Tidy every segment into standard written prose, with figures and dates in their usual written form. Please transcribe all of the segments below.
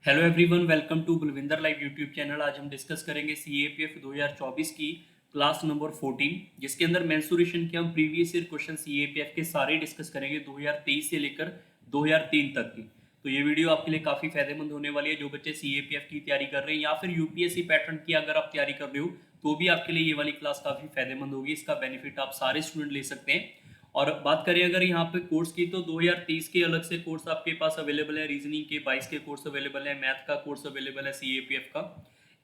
Hello everyone, welcome to Bulvinder live YouTube channel. आज हम discuss करेंगे सीएपीएफ 2024 की क्लास नंबर 14, जिसके अंदर मेंसुरेशन के हम प्रीवियस ईयर क्वेश्चन सीएपीएफ के सारे डिस्कस करेंगे 2023 से लेकर 2003 तक की। तो ये वीडियो आपके लिए काफ़ी फायदेमंद होने वाली है। जो बच्चे सीएपीएफ की तैयारी कर रहे हैं या फिर यूपीएससी पैटर्न की अगर आप तैयारी कर रहे हो तो भी आपके लिए ये वाली क्लास काफ़ी फायदेमंद होगी। इसका बेनिफिट आप सारे स्टूडेंट ले सकते हैं। और बात करें अगर यहाँ पे कोर्स की, तो 2023 के अलग से कोर्स आपके पास अवेलेबल है, रीजनिंग के 22 के कोर्स अवेलेबल है, मैथ का कोर्स अवेलेबल है सीएपीएफ का।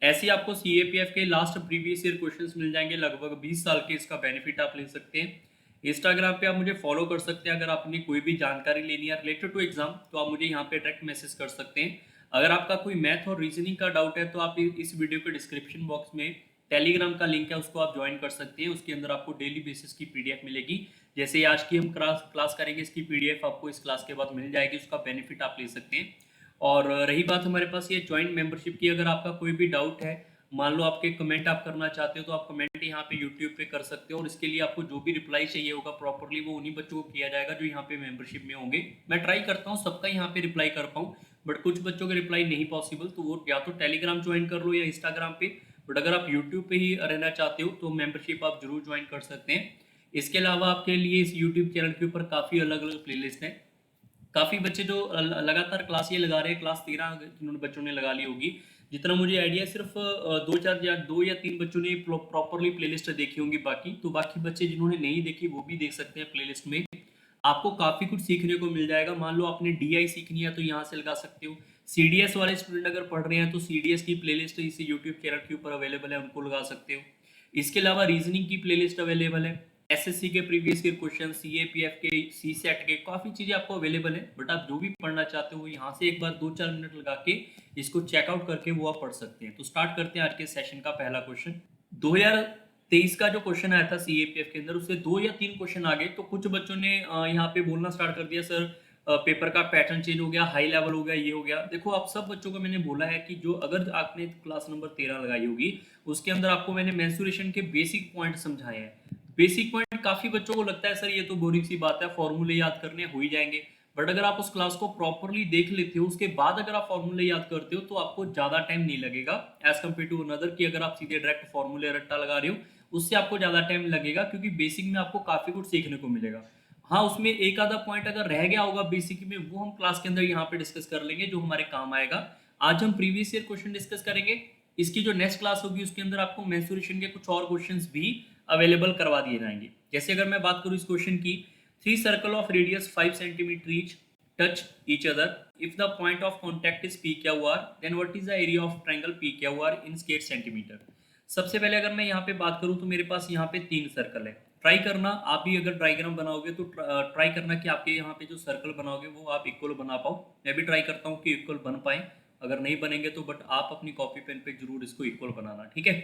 ऐसे ही आपको सीएपीएफ के लास्ट प्रीवियस ईयर क्वेश्चंस मिल जाएंगे, लगभग 20 साल के। इसका बेनिफिट आप ले सकते हैं। इंस्टाग्राम पे आप मुझे फॉलो कर सकते हैं। अगर आपने कोई भी जानकारी लेनी है रिलेटेड टू एग्जाम तो आप मुझे यहाँ पे डायरेक्ट मैसेज कर सकते हैं। अगर आपका कोई मैथ और रीजनिंग का डाउट है तो आप इस वीडियो के डिस्क्रिप्शन बॉक्स में टेलीग्राम का लिंक है, उसको आप ज्वाइन कर सकते हैं। उसके अंदर आपको डेली बेसिस की पीडीएफ मिलेगी। जैसे आज की हम क्लास करेंगे, इसकी पीडीएफ आपको इस क्लास के बाद मिल जाएगी। उसका बेनिफिट आप ले सकते हैं। और रही बात हमारे पास ये ज्वाइंट मेंबरशिप की, अगर आपका कोई भी डाउट है, मान लो आपके कमेंट आप करना चाहते हो तो आप कमेंट यहाँ पे यूट्यूब पे कर सकते हो। और इसके लिए आपको जो भी रिप्लाई चाहिए होगा प्रॉपरली वो उन्हीं बच्चों को किया जाएगा जो यहाँ पे मेंबरशिप में होंगे। मैं ट्राई करता हूँ सबका यहाँ पे रिप्लाई कर पाऊँ, बट कुछ बच्चों के रिप्लाई नहीं पॉसिबल, तो वो या तो टेलीग्राम ज्वाइन कर लो या इंस्टाग्राम पे। बट अगर आप यूट्यूब पे ही रहना चाहते हो तो मेंबरशिप आप जरूर ज्वाइन कर सकते हैं। इसके अलावा आपके लिए इस यूट्यूब चैनल के ऊपर काफ़ी अलग अलग प्लेलिस्ट हैं। काफ़ी बच्चे जो लगातार क्लास ये लगा रहे हैं, क्लास 13 जिन्होंने बच्चों ने लगा ली होगी, जितना मुझे आइडिया सिर्फ दो या तीन बच्चों ने प्रॉपरली प्लेलिस्ट देखी होंगी। बाकी तो बाकी बच्चे जिन्होंने नहीं देखी वो भी देख सकते हैं प्लेलिस्ट में। आपको काफ़ी कुछ सीखने को मिल जाएगा। मान लो आपने डीआई सीखनी है तो यहाँ से लगा सकते हो। सीडीएस वाले स्टूडेंट अगर पढ़ रहे हैं तो सीडीएस की प्लेलिस्ट इस यूट्यूब चैनल के ऊपर अवेलेबल है, उनको लगा सकते हो। इसके अलावा रीजनिंग की प्लेलिस्ट अवेलेबल है, एसएससी के प्रीवियस ईयर क्वेश्चन, सीएपीएफ के, सीसेट के, काफ़ी चीज़ें आपको अवेलेबल है। बट आप जो भी पढ़ना चाहते हो यहाँ से एक बार 2-4 मिनट लगा के इसको चेकआउट करके वो आप पढ़ सकते हैं। तो स्टार्ट करते हैं आज के सेशन का पहला क्वेश्चन। 2023 का जो क्वेश्चन आया था सीएपीएफ के अंदर, उससे 2 या 3 क्वेश्चन आ गए। तो कुछ बच्चों ने यहाँ पे बोलना स्टार्ट कर दिया, सर पेपर का पैटर्न चेंज हो गया, हाई लेवल हो गया, ये हो गया। देखो, आप सब बच्चों को मैंने बोला है कि जो अगर आपने क्लास नंबर 13 लगाई होगी उसके अंदर आपको मैंने मेंसुरेशन के बेसिक पॉइंट समझाए हैं। बेसिक पॉइंट काफी बच्चों को लगता है सर ये तो बोरिंग सी बात है, फॉर्मूले याद करने हो ही जाएंगे। बट अगर आप उस क्लास को प्रॉपरली देख लेते हो, उसके बाद अगर आप फॉर्मूले याद करते हो तो आपको ज्यादा टाइम नहीं लगेगा एज कम्पेयर टू अनदर की अगर आप सीधे डायरेक्ट फॉर्मूले रट्टा लगा रहे हो, उससे आपको ज्यादा टाइम लगेगा, क्योंकि बेसिक में आपको काफी कुछ सीखने को मिलेगा। हाँ, उसमें एक आधा पॉइंट अगर रह गया होगा बेसिक में, वो हम क्लास के अंदर यहाँ पे डिस्कस कर लेंगे जो हमारे काम आएगा। आज हम प्रीवियस ईयर क्वेश्चन डिस्कस करेंगे। इसकी जो नेक्स्ट क्लास होगी उसके अंदर आपको मेंसुरेशन के कुछ और क्वेश्चंस भी अवेलेबल करवा दिए जाएंगे। जैसे अगर मैं बात करूं इस क्वेश्चन की, 3 circle of radius 5 centimetre each touch each other. If the point of contact is PQR, then what is the area of triangle PQR in square centimeter? सबसे पहले अगर मैं यहाँ पे बात करूँ तो मेरे पास यहाँ पे 3 सर्कल है। ट्राई करना, आप भी अगर डायग्राम बनाओगे तो ट्राई करना कि आपके यहाँ पे जो सर्कल बनाओगे वो आप इक्वल बना पाओ। मैं भी ट्राई करता हूँ कि इक्वल बन पाए। अगर नहीं बनेंगे तो बट आप अपनी कॉपी पेन पे जरूर इसको इक्वल बनाना, ठीक है।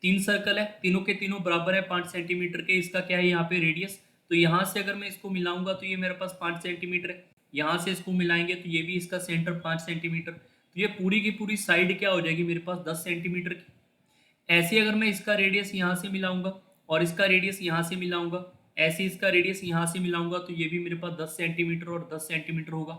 3 सर्कल है, तीनों के तीनों बराबर है 5 सेंटीमीटर के। इसका क्या है यहाँ पे रेडियस, तो यहाँ से अगर मैं इसको मिलाऊंगा तो ये मेरे पास 5 सेंटीमीटर है। यहाँ से इसको मिलाएंगे तो ये भी इसका सेंटर 5 सेंटीमीटर, तो ये पूरी की पूरी साइड क्या हो जाएगी मेरे पास 10 सेंटीमीटर की। ऐसे अगर मैं इसका रेडियस यहाँ से मिलाऊंगा और इसका रेडियस यहाँ से मिलाऊंगा, ऐसे इसका रेडियस यहाँ से मिलाऊंगा तो ये भी मेरे पास 10 सेंटीमीटर और 10 सेंटीमीटर होगा।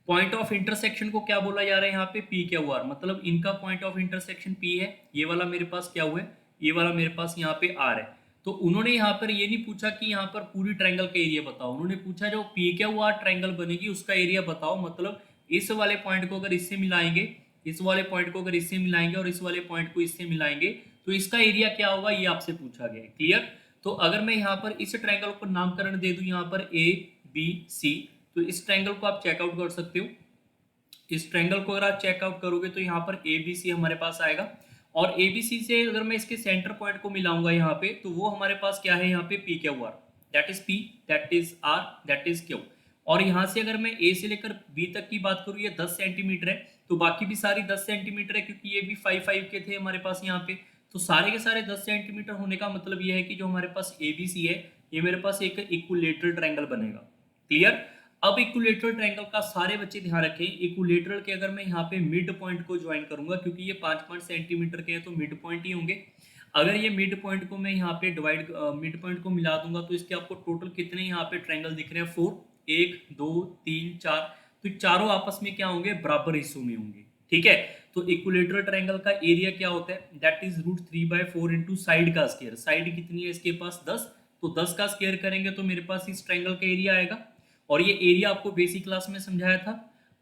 पॉइंट ऑफ इंटरसेक्शन को क्या बोला जा रहा है यहाँ पे, पी क्या हुआ, मतलब इनका पॉइंट ऑफ इंटरसेक्शन पी है। ये वाला मेरे पास क्या हुआ है, ये वाला मेरे पास यहाँ पे आर है। तो उन्होंने यहाँ पर ये नहीं पूछा कि यहाँ पर पूरी ट्रायंगल का एरिया बताओ, उन्होंने पूछा जो पी क्या हुआ ट्रायंगल बनेगी उसका एरिया बताओ। मतलब इस वाले पॉइंट को अगर इससे मिलाएंगे, इस वाले पॉइंट को अगर इससे मिलाएंगे और इस वाले पॉइंट को इससे मिलाएंगे तो इसका एरिया क्या होगा, ये आपसे पूछा गया है। क्लियर। तो अगर मैं यहाँ पर इस ट्रायंगल को नामकरण दे दूं यहाँ पर ए बी सी, तो इस ट्रायंगल को आप चेकआउट कर सकते हो। इस ट्रायंगल को अगर आप चेकआउट करोगे तो यहाँ पर ए बी सी हमारे पास आएगा। और ए बी सी से अगर मैं इसके सेंटर पॉइंट को मिलाऊंगा यहाँ पे, तो वो हमारे पास क्या है यहाँ पे, P Q R, that is P, that is R, that is Q. और यहाँ से अगर मैं ए से लेकर बी तक की बात करूँ, ये 10 सेंटीमीटर है, तो बाकी भी सारी 10 सेंटीमीटर है, क्योंकि ये भी 5 के थे हमारे पास यहाँ पे। तो सारे के सारे 10 सेंटीमीटर होने का मतलब ये है कि जो हमारे पास ए बी सी है ये मेरे पास एक इक्विलेटरल ट्रायंगल बनेगा। क्लियर। अब इक्विलेटरल ट्रायंगल का सारे बच्चे ध्यान रखें, इक्विलेटरल के अगर मैं यहाँ पे मिड पॉइंट को ज्वाइन करूंगा, क्योंकि ये 5-5 सेंटीमीटर के हैं तो मिड पॉइंट ही होंगे। अगर ये मिड पॉइंट को मैं यहाँ पे डिवाइड, मिड पॉइंट को मिला दूंगा तो इसके आपको टोटल कितने यहाँ पे ट्रायंगल दिख रहे हैं, 4, 1 2 3 4। तो चारों आपस में क्या होंगे, बराबर हिस्सों में होंगे। ठीक है। तो इक्विलेटरल ट्रायंगल का एरिया क्या होता है, दैट इज √3/4 इंटू साइड का स्क्वायर। साइड कितनी है इसके पास 10, तो 10 का स्क्वायर करेंगे तो मेरे पास इस ट्रायंगल का एरिया आएगा। और ये एरिया आपको बेसिक क्लास में समझाया था।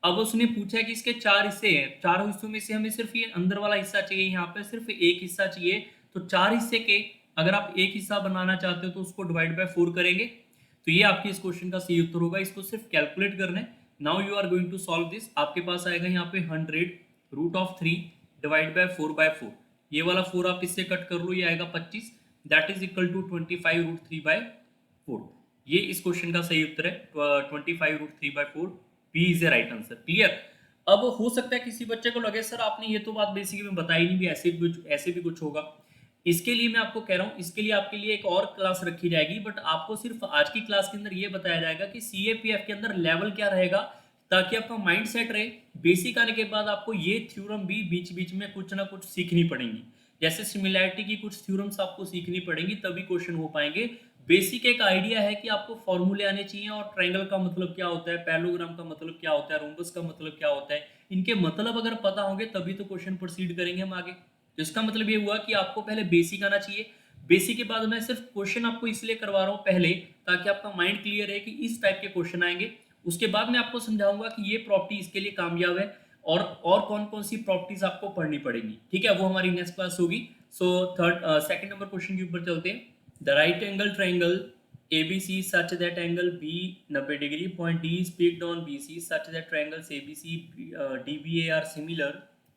अब उसने पूछा कि इसके 4 हिस्से हैं, चारों हिस्सों में से हमें सिर्फ ये अंदर वाला हिस्सा चाहिए, यहाँ पे सिर्फ एक हिस्सा चाहिए। तो 4 हिस्से के अगर आप एक हिस्सा बनाना चाहते हो तो उसको डिवाइड बाय 4 करेंगे। तो ये आपकी इस क्वेश्चन का सही उत्तर होगा। इसको सिर्फ कैलकुलेट करना है। Now you are going to solve this. आपके पास आएगा यहाँ पे 100√3 डिवाइड बाय 4/4। ये वाला 4 आप इससे कट कर लो, ये आएगा 25, दैट इज इक्वल टू 25√3/4। ये इस क्वेश्चन का सही उत्तर है, 25√3/4। B is the right answer. Clear. अब हो सकता है किसी बच्चे को लगे सर आपने ये तो बात बेसिक में बताई नहीं, भी ऐसे भी कुछ होगा। इसके लिए मैं आपको कह रहा हूँ, इसके लिए आपके लिए एक और क्लास रखी जाएगी, बट आपको सिर्फ आज की क्लास के अंदर ये बताया जाएगा कि सीएपीएफ के अंदर लेवल क्या रहेगा, ताकि आपका माइंड सेट रहे। बेसिक आने के बाद आपको ये थ्योरम भी बीच बीच में कुछ ना कुछ सीखनी पड़ेंगी। जैसे सिमिलैरिटी की कुछ थ्योरम्स आपको सीखनी पड़ेंगी, तभी क्वेश्चन हो पाएंगे। बेसिक एक आइडिया है कि आपको फॉर्मूले आने चाहिए, और ट्रायंगल का मतलब क्या होता है, पैरेललोग्राम का मतलब क्या होता है, रोम्बस का मतलब क्या होता है, इनके मतलब अगर पता होंगे तभी तो क्वेश्चन प्रोसीड करेंगे हम आगे। तो इसका मतलब ये हुआ कि आपको पहले बेसिक आना चाहिए। बेसिक के बाद मैं सिर्फ क्वेश्चन आपको इसलिए करवा रहा हूँ पहले, ताकि आपका माइंड क्लियर है कि इस टाइप के क्वेश्चन आएंगे। उसके बाद मैं आपको समझाऊंगा कि ये प्रॉपर्टी इसके लिए कामयाब है, और कौन कौन सी प्रॉपर्टीज आपको पढ़नी पड़ेगी। ठीक है, वो हमारी नेक्स्ट क्लास होगी। सो सेकंड नंबर क्वेश्चन के ऊपर चलते हैं। The right angle triangle ABC such that angle B 90 degree, point D is peaked on BC such that triangles ABC DBA are similar.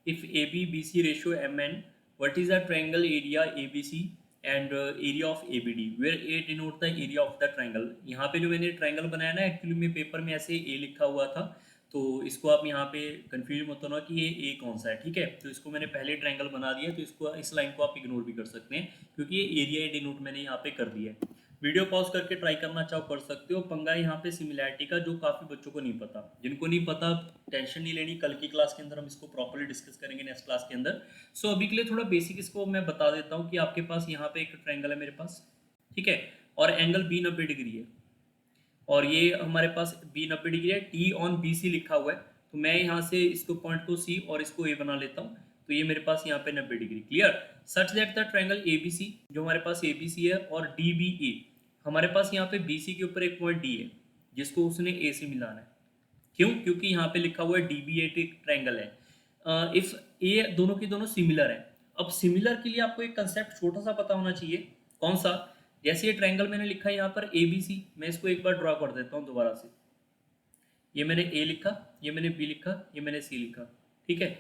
If AB BC ratio MN, what is the triangle area ABC and area of ABD, where A denote the area of the triangle। यहाँ पे जो मैंने triangle बनाया ना, actually में paper में ऐसे A लिखा हुआ था, तो इसको आप यहाँ पे कंफ्यूज मत होना कि ये A कौन सा है। ठीक है, तो इसको मैंने पहले ट्रायंगल बना दिया, तो इसको इस लाइन को आप इग्नोर भी कर सकते हैं, क्योंकि ये एरिया डिनोट मैंने यहाँ पे कर दिया है। वीडियो पॉज करके ट्राई करना चाहो कर सकते हो। पंगा यहाँ पे सिमिलैरिटी का, जो काफ़ी बच्चों को नहीं पता। जिनको नहीं पता टेंशन नहीं लेनी, कल की क्लास के अंदर हम इसको प्रॉपर्ली डिस्कस करेंगे नेक्स्ट क्लास के अंदर। सो अभी के लिए थोड़ा बेसिक इसको मैं बता देता हूँ कि आपके पास यहाँ पे एक ट्रायंगल है मेरे पास, ठीक है, और एंगल बी 90 डिग्री है, और ये हमारे पास बी 90 डिग्री है, टी ऑन बी सी लिखा हुआ है। तो मैं यहाँ से इसको पॉइंट को सी और इसको ए बना लेता हूँ, तो ये मेरे पास यहाँ पे 90 degree. Clear. Such that the triangle ABC, जो हमारे पास एबीसी है, और डीबीए, हमारे पास यहाँ पे बीसी के ऊपर एक पॉइंट डी है, जिसको उसने ए से मिलाना है। क्यों? क्योंकि यहाँ पे लिखा हुआ है डीबीए ट्रायंगल है। इफ ए दोनों की दोनों सिमिलर है। अब सिमिलर के लिए आपको एक कंसेप्ट छोटा सा पता होना चाहिए। कौन सा? जैसे ये ट्रायंगल मैंने लिखा है यहाँ पर ए बी सी, मैं इसको एक बार ड्रॉ कर देता हूँ दोबारा से। ये मैंने ए लिखा, ये मैंने बी लिखा, ये मैंने सी लिखा, ठीक है।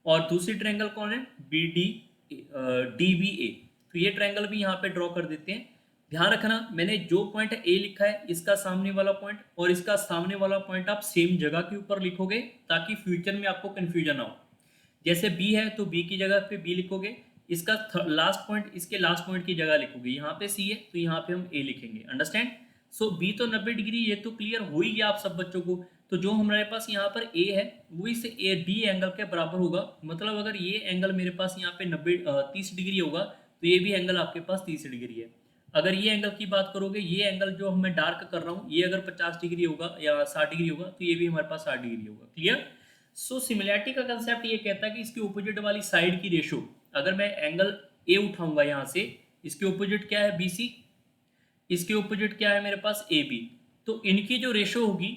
और दूसरी ट्रायंगल कौन है? बी डी डी बी ए। तो ये ट्रायंगल भी यहाँ पे ड्रॉ कर देते हैं। ध्यान रखना, मैंने जो पॉइंट ए लिखा है, इसका सामने वाला पॉइंट और इसका सामने वाला पॉइंट आप सेम जगह के ऊपर लिखोगे, ताकि फ्यूचर में आपको कंफ्यूजन ना हो। जैसे बी है तो बी की जगह पे बी लिखोगे, इसका लास्ट पॉइंट इसके लास्ट पॉइंट की जगह लिखोगे। यहाँ पे सी है तो यहाँ पे हम ए लिखेंगे। अंडरस्टैंड। सो बी तो 90 डिग्री, ये तो क्लियर हो ही गया आप सब बच्चों को। तो जो हमारे पास यहाँ पर ए है वो इस ए डी एंगल के बराबर होगा। मतलब अगर ये एंगल मेरे पास यहाँ पे 30 डिग्री होगा, तो ये भी एंगल आपके पास 30 डिग्री है। अगर ये एंगल की बात करोगे, ये एंगल जो मैं डार्क कर रहा हूँ, ये अगर 50 डिग्री होगा या 60 डिग्री होगा, तो ये भी हमारे पास 60 डिग्री होगा। क्लियर। सो सिमिलैरिटी का कंसेप्ट ये कहता है कि इसके ऑपोजिट वाली साइड की रेशो, अगर मैं एंगल ए उठाऊंगा यहाँ से, इसके ऑपोजिट क्या है? बी सी, इसके ऑपोजिट क्या है मेरे पास? A B. तो इनकी जो रेशो होगी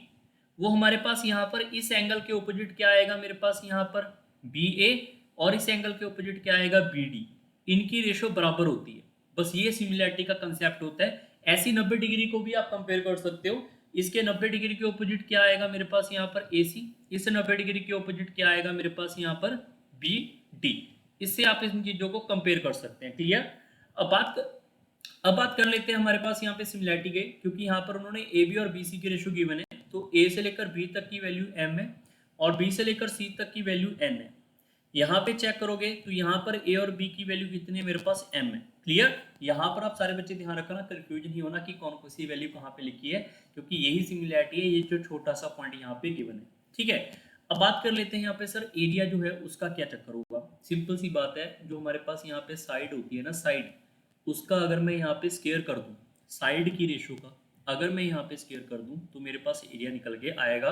वो हमारे पास यहाँ पर इस एंगल के ऑपोजिट क्या आएगा मेरे पास यहाँ पर? बी ए। और इस एंगल के ऑपोजिट क्या आएगा? B D. इनकी रेशो बराबर होती है। बस ये सिमिलैरिटी का कंसेप्ट होता है। ऐसी 90 डिग्री को भी आप कंपेयर कर सकते हो। इसके 90 डिग्री के ऑपोजिट क्या आएगा मेरे पास यहाँ पर? ए सी। इस 90 डिग्री के ऑपोजिट क्या आएगा मेरे पास यहाँ पर? B D. इससे आप इन चीजों को कंपेयर कर सकते हैं। क्लियर। अब बात कर लेते हैं हमारे पास यहाँ पे सिमिलैरिटी गई, क्योंकि यहाँ पर उन्होंने ए बी और बी सी की रेशो गिवन है। तो ए से लेकर बी तक की वैल्यू एम है, और बी से लेकर सी तक की वैल्यू एन है। यहाँ पे चेक करोगे तो यहाँ पर ए और बी की वैल्यू कितनी है? मेरे पास एम है। क्लियर। यहाँ पर आप सारे बच्चे ध्यान रखना, कंफ्यूजन नहीं होना कि कौन सी वैल्यू कहाँ पे लिखी है, क्योंकि यही सिमिलैरिटी है, ये जो छोटा सा पॉइंट यहाँ पे गिवन है। ठीक है। अब बात कर लेते हैं यहाँ पे सर एरिया जो है उसका क्या चक्कर होगा। सिंपल सी बात है, जो हमारे पास यहाँ पे साइड होती है ना, साइड, उसका अगर मैं यहाँ पे स्केयर कर दूं, साइड की रेशो का अगर मैं यहाँ पे स्केयर कर दूं, तो मेरे पास एरिया निकल के आएगा।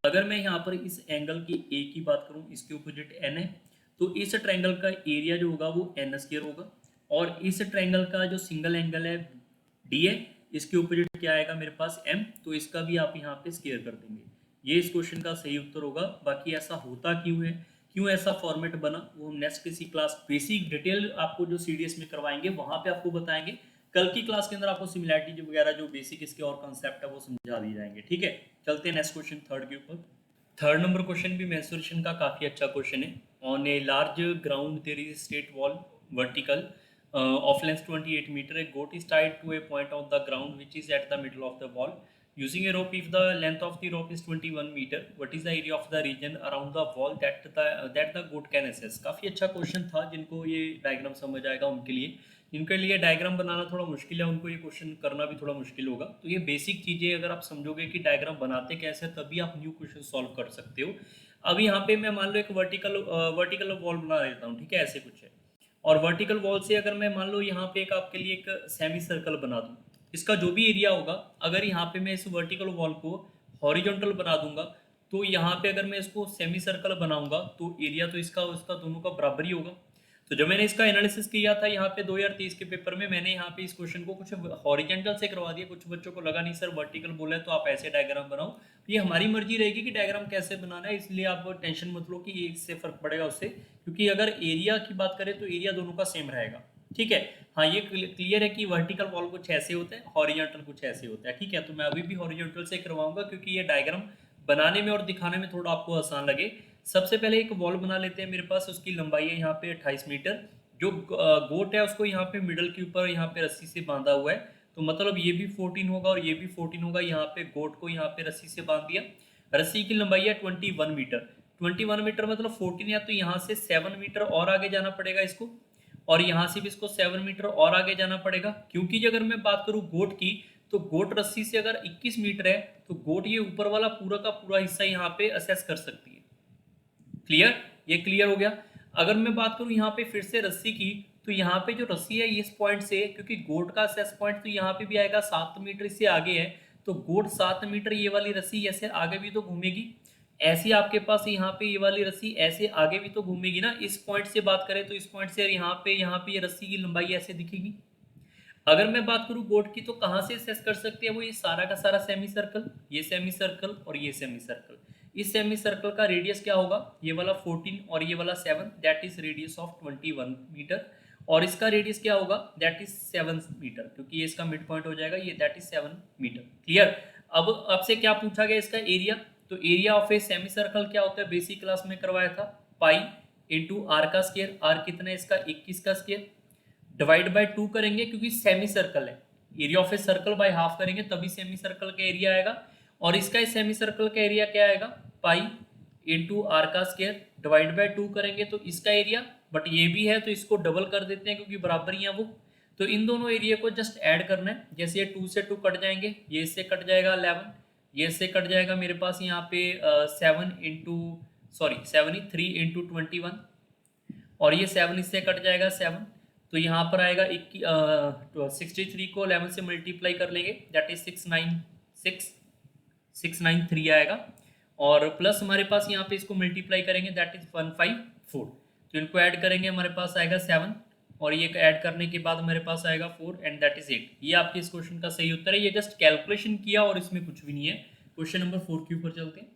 अगर मैं यहाँ पर इस एंगल की ए की बात करूँ, इसके ऑपोजिट एन है, तो इस ट्रायंगल का एरिया जो होगा वो एन स्क्वायर होगा, और इस ट्रायंगल का जो सिंगल एंगल है डी है, इसके ऑपोजिट क्या आएगा मेरे पास एम, तो इसका भी आप यहाँ पे स्क्वायर कर देंगे। ये इस क्वेश्चन का सही उत्तर होगा। बाकी ऐसा होता क्यों है, क्यों ऐसा फॉर्मेट बना, वो हम नेक्स्ट किसी क्लास बेसिक डिटेल आपको जो सीडीएस में करवाएंगे वहां पे आपको बताएंगे। कल की क्लास के अंदर आपको सिमिलैरिटी वगैरह जो बेसिक इसके और कंसेप्ट है वो समझा दिए जाएंगे। ठीक है, चलते हैं नेक्स्ट क्वेश्चन थर्ड के ऊपर। थर्ड नंबर क्वेश्चन भी मेंसुरेशन का काफी अच्छा क्वेश्चन है। On a large ground there is straight wall vertical of length 28 meter, a goat is tied to a point on the ground which is at the middle of the wall using a rope. If the length of the rope is 21 meter, what is the area of the region around the wall that the goat can access? काफी अच्छा question था, जिनको ये diagram समझ आएगा उनके लिए, जिनके लिए डायग्राम बनाना थोड़ा मुश्किल है उनको ये क्वेश्चन करना भी थोड़ा मुश्किल होगा। तो ये बेसिक चीजें अगर आप समझोगे कि डायग्राम बनाते कैसे, तभी आप न्यू क्वेश्चन सॉल्व कर सकते हो। अब यहाँ पे मैं मान लो एक वर्टिकल वॉल बना देता हूँ, ठीक है, ऐसे कुछ है, और वर्टिकल वॉल से अगर मैं मान लो यहाँ पे एक आपके लिए एक सेमी सर्कल बना दूँ, इसका जो भी एरिया होगा, अगर यहाँ पे मैं इस वर्टिकल वॉल को हॉरिजॉन्टल बना दूंगा, तो यहाँ पे अगर मैं इसको सेमी सर्कल बनाऊंगा तो एरिया तो इसका उसका दोनों का बराबर ही होगा। तो जब मैंने इसका एनालिसिस किया था यहाँ पे 2023 के पेपर में, मैंने यहाँ पे इस क्वेश्चन को कुछ हॉरिजेंटल से करवा दिया, कुछ बच्चों को लगा नहीं सर वर्टिकल बोला है तो आप ऐसे डायग्राम बनाओ। तो ये हमारी मर्जी रहेगी कि डायग्राम कैसे बनाना है, इसलिए आप टेंशन मत लो कि ये इससे फर्क पड़ेगा उससे, क्योंकि अगर एरिया की बात करें तो एरिया दोनों का सेम रहेगा। ठीक है, हाँ ये क्लियर है कि वर्टिकल वॉल कुछ ऐसे होता है, हॉरिजॉन्टल कुछ ऐसे होता है। ठीक है, तो मैं अभी भी हॉरिजॉन्टल से करवाऊंगा क्योंकि ये डायग्राम बनाने में और दिखाने में थोड़ा आपको आसान लगे। सबसे पहले एक वॉल बना लेते हैं, मेरे पास उसकी लंबाई है यहाँ पे 28 मीटर। जो गोट है उसको यहाँ पे मिडल के ऊपर यहाँ पे रस्सी से बांधा हुआ है, तो मतलब ये भी 14 होगा और ये भी 14 होगा। यहाँ पे गोट को यहाँ पे रस्सी से बांध दिया। रस्सी की लंबाई है 21 मीटर, 21 मीटर मतलब 14 है, तो यहाँ से 7 मीटर और आगे जाना पड़ेगा इसको, और यहाँ से भी इसको 7 मीटर और आगे जाना पड़ेगा। क्योंकि अगर मैं बात करूँ गोट की, तो गोट रस्सी से अगर 21 मीटर है, तो गोट ये ऊपर वाला पूरा का पूरा हिस्सा यहाँ पे असेस कर सकती है। क्लियर, ये क्लियर हो गया। अगर मैं बात करूं यहाँ पे फिर से रस्सी की, तो यहाँ पे जो रस्सी है इस पॉइंट से, क्योंकि गोट का असेस पॉइंट तो यहाँ पे भी आएगा 7 मीटर इससे आगे है, तो गोट 7 मीटर ये वाली रस्सी ऐसे आगे भी तो घूमेगी, ऐसी आपके पास यहाँ पे ये वाली रस्सी ऐसे आगे भी तो घूमेगी ना। इस पॉइंट से बात करें तो इस पॉइंट से यहाँ पे ये रस्सी की लंबाई ऐसे दिखेगी। अगर मैं बात करूं गोट की, तो कहां से असेस कर सकते हैं वो, ये सारा का सारा सेमी सर्कल, ये सेमी सर्कल और ये सेमी सर्कल। इस सेमी सर्कल का रेडियस क्या होगा, ये वाला 14 और ये वाला 7, that is radius of 21 metre, और इसका रेडियस क्या होगा, दैट इज 7 मीटर, क्योंकि ये इसका मिड पॉइंट हो जाएगा, ये दैट इज 7 मीटर। क्लियर। अब आपसे क्या पूछा गया इसका एरिया, तो area of a semi circle क्या होता है, बेसिक क्लास में करवाया था, पाई इंटू आर का स्क्वायर, आर कितना है इसका 21 का स्क्वायर, डिवाइड बाय 2 करेंगे क्योंकि सेमी सर्कल है, area of a circle by half करेंगे तभी सेमी सर्कल का एरिया आएगा, और इसका सेमी सर्कल का एरिया क्या आएगा, पाई इंटू आर का स्क्वायर डिवाइड बाय 2 करेंगे तो इसका एरिया, बट ये भी है तो इसको डबल कर देते हैं क्योंकि बराबर ही है वो। तो इन दोनों एरिया को जस्ट ऐड करना है, जैसे ये 2 से 2 कट जाएंगे, ये इससे कट जाएगा 11, ये इससे कट जाएगा मेरे पास यहाँ पे 3 इंटू 21, और ये 7 इससे कट जाएगा 7, तो यहाँ पर आएगा 63 को 11 से मल्टीप्लाई कर लेंगे, दैट इज 693 आएगा, और प्लस हमारे पास यहाँ पे इसको मल्टीप्लाई करेंगे, दैट इज 154, तो इनको ऐड करेंगे हमारे पास आएगा 7, और ये ऐड करने के बाद हमारे पास आएगा 4 एंड दैट इज 8। ये आपके इस क्वेश्चन का सही उत्तर है, ये जस्ट कैलकुलेशन किया और इसमें कुछ भी नहीं है। क्वेश्चन नंबर 4 के ऊपर चलते हैं।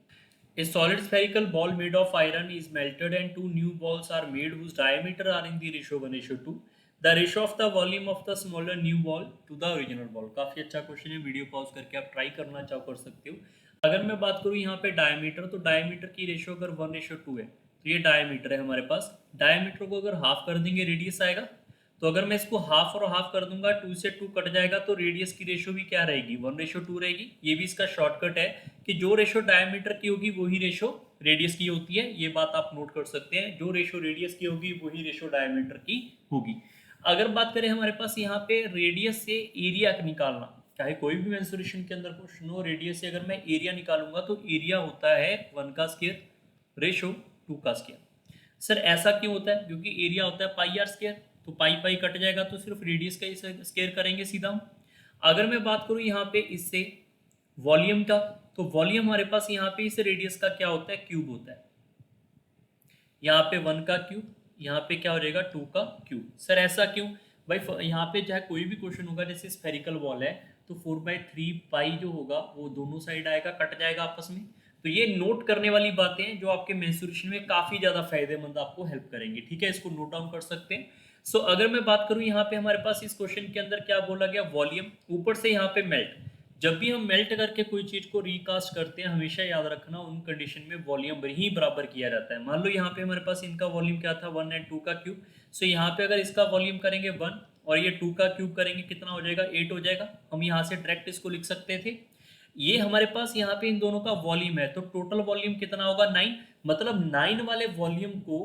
A solid spherical ball made of iron is melted and 2 new balls are made whose diameter are in the ratio 1:2. The ratio of the volume of the smaller new ball to the original ball. काफी अच्छा question है, video pause करके आप try करना चाहो कर सकते हो। अगर मैं बात करूँ यहाँ पे डायमीटर, तो डायमीटर की रेशियो अगर 1:2 है, तो ये डायमीटर है हमारे पास। डायमीटर को अगर हाफ कर देंगे रेडियस आएगा, तो अगर मैं इसको हाफ और हाफ कर दूंगा 2 से 2 कट जाएगा, तो रेडियस की रेशियो भी क्या रहेगी 1:2 रहेगी। ये भी इसका शॉर्टकट है कि जो रेशियो डायमीटर की होगी वही रेशियो रेडियस की होती है, ये बात आप नोट कर सकते हैं, जो रेशियो रेडियस की होगी वही रेशियो डायमीटर की होगी। अगर बात करें हमारे पास यहाँ पे रेडियस से एरिया निकालना, चाहे कोई भी मेंसुरेशन के अंदर क्वेश्चन हो, रेडियस से अगर मैं एरिया निकालूंगा तो एरिया होता है 1 का स्क्वायर रेशो 2 का स्क्वायर। सर ऐसा क्यों होता है, क्योंकि एरिया होता है पाई आर स्क्वायर, तो पाई पाई कट जाएगा तो सिर्फ रेडियस का स्क्वायर करेंगे सीधा। अगर मैं बात करूं यहाँ पे इससे वॉल्यूम का, तो वॉल्यूम हमारे पास यहाँ पे इस रेडियस का क्या होता है, क्यूब होता है। यहाँ पे 1 का क्यूब, यहाँ पे क्या हो जाएगा 2 का क्यूब। सर ऐसा क्यों भाई, यहाँ पे चाहे कोई भी क्वेश्चन होगा, जैसे स्फेरिकल वॉल है तो 4/3 पाई जो होगा वो दोनों साइड आएगा, कट जाएगा आपस में। तो ये नोट करने वाली बातें हैं जो आपके मेंसुरेशन में काफी ज्यादा फायदेमंद आपको हेल्प करेंगे, ठीक है, इसको नोट डाउन कर सकते हैं। सो अगर मैं बात करूं यहाँ पे हमारे पास इस क्वेश्चन के अंदर क्या बोला गया, वॉल्यूम, ऊपर से यहाँ पे मेल्ट। जब भी हम मेल्ट करके कोई चीज को रिकास्ट करते हैं, हमेशा याद रखना उन कंडीशन में वॉल्यूम ही बराबर किया जाता है। मान लो यहाँ पे हमारे पास इनका वॉल्यूम क्या था, 1 और 2 का क्यूब। सो यहाँ पे अगर इसका वॉल्यूम करेंगे 1 और ये 2 का क्यूब करेंगे, कितना हो जाएगा, 8 हो जाएगा। हम यहाँ से डायरेक्ट इसको लिख सकते थे। ये हमारे पास यहाँ पे इन दोनों का वॉल्यूम है, तो टोटल वॉल्यूम कितना होगा, 9। मतलब 9 वाले वॉल्यूम को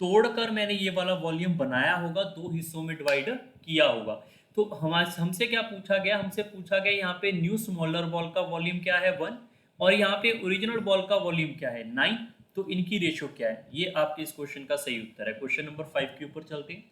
तोड़कर मैंने ये वाला वॉल्यूम बनाया होगा, दो हिस्सों में डिवाइड किया होगा। तो हमसे क्या पूछा गया, हमसे पूछा गया यहाँ पे न्यू स्मॉलर बॉल का वॉल्यूम क्या है 1 और यहाँ पे ओरिजिनल बॉल का वॉल्यूम क्या है 9। तो इनकी रेशियो क्या है, ये आपके इस क्वेश्चन का सही उत्तर है। क्वेश्चन नंबर 5 के ऊपर चलते हैं।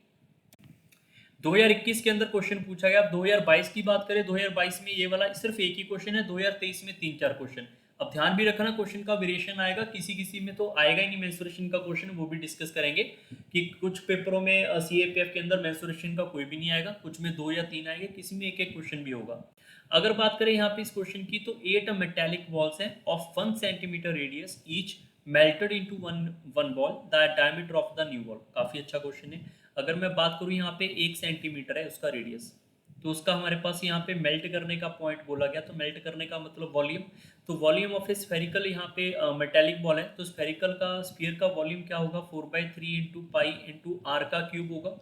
2021 के अंदर क्वेश्चन पूछा गया। अब 2022 की बात करें, 2022 में ये वाला सिर्फ एक ही क्वेश्चन है, 2023 में 3-4 क्वेश्चन। अब ध्यान भी रखना क्वेश्चन का वेरिएशन आएगा, किसी किसी में तो आएगा ही नहीं मेंसुरेशन का क्वेश्चन, वो भी डिस्कस करेंगे कि कुछ पेपरों में सीएपीएफ के अंदर मेंसुरेशन का कोई भी नहीं आएगा, कुछ में 2 या 3 आएंगे, किसी में एक एक क्वेश्चन भी होगा। अगर बात करें यहाँ पे इस क्वेश्चन की, तो 8 मेटेलिक बॉल्स हैं of 1 centimetre radius each melted into one ball, the diameter of the new ball. काफी अच्छा क्वेश्चन है। अगर मैं बात करूँ यहाँ पे 1 सेंटीमीटर है उसका रेडियस, तो उसका हमारे पास यहाँ पे मेल्ट करने का पॉइंट बोला गया। तो मेल्ट करने का मतलब वॉल्यूम, तो वॉल्यूम ऑफ ए स्फेरिकल यहाँ पे मेटेलिक बॉल है, तो स्फेरिकल का स्फीयर का वॉल्यूम क्या होगा, 4/3 इंटू पाई इंटू आर का क्यूब होगा।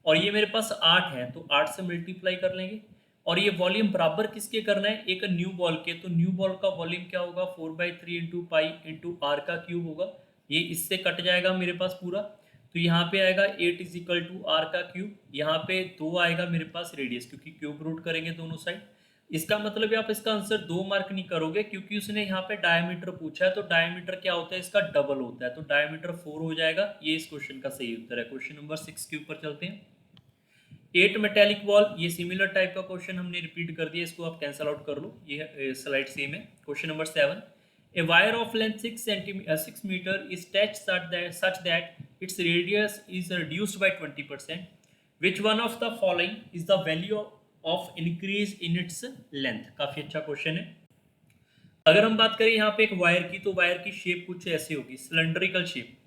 और ये मेरे पास 8 है, तो 8 से मल्टीप्लाई कर लेंगे। और ये वॉल्यूम बराबर किसके करना है, एक न्यू बॉल के, तो न्यू बॉल का वॉल्यूम क्या होगा, 4/3 इंटू पाई इंटू आर का क्यूब होगा। ये इससे कट जाएगा मेरे पास पूरा, तो यहाँ पे आएगा 8 इज इक्वल टू आर का क्यूब। यहाँ पे 2 आएगा मेरे पास रेडियस, क्योंकि क्यूब रूट करेंगे दोनों साइड। इसका मतलब आप इसका आंसर 2 मार्क नहीं करोगे, क्योंकि उसने यहाँ पे डायमीटर पूछा है, तो डायमीटर क्या होता है, इसका डबल होता है, तो डायमीटर 4 हो जाएगा। ये इस क्वेश्चन का सही उत्तर है। क्वेश्चन नंबर 6 के ऊपर चलते हैं। 8 मेटेलिक बॉल, ये सिमिलर टाइप का क्वेश्चन हमने रिपीट कर दिया, इसको आप कैंसल आउट कर लो, ये स्लाइड सेम है। Question number 7, a wire of length 6 meter is stretched such that its radius is reduced by 20%. Which one of the following is the value of increase in its length? काफी अच्छा question है। अगर हम बात करें यहाँ पे एक वायर की, तो वायर की शेप कुछ ऐसे होगी, सिलेंड्रिकल शेप,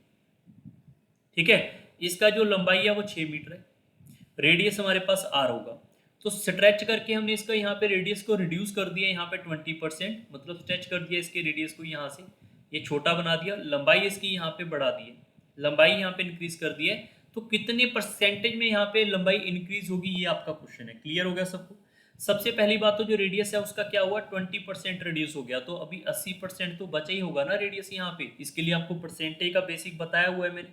ठीक है। इसका जो लंबाई है वो 6 मीटर है, रेडियस हमारे पास आर होगा। तो स्ट्रेच करके हमने इसका यहाँ पे रेडियस को रिड्यूस कर दिया यहाँ पे 20%, मतलब स्ट्रेच कर दिया इसके रेडियस को, यहाँ से ये छोटा बना दिया, लंबाई इसकी यहाँ पे बढ़ा दी है, लंबाई यहाँ पे इंक्रीज कर दी है। तो कितने परसेंटेज में यहाँ पे लंबाई इंक्रीज होगी, ये आपका क्वेश्चन है। क्लियर हो गया सबको। सबसे पहली बात तो जो रेडियस है उसका क्या हुआ, 20% रिड्यूस हो गया, तो अभी 80% तो बचा ही होगा ना रेडियस यहाँ पे। इसके लिए आपको परसेंटेज का बेसिक बताया हुआ है मैंने,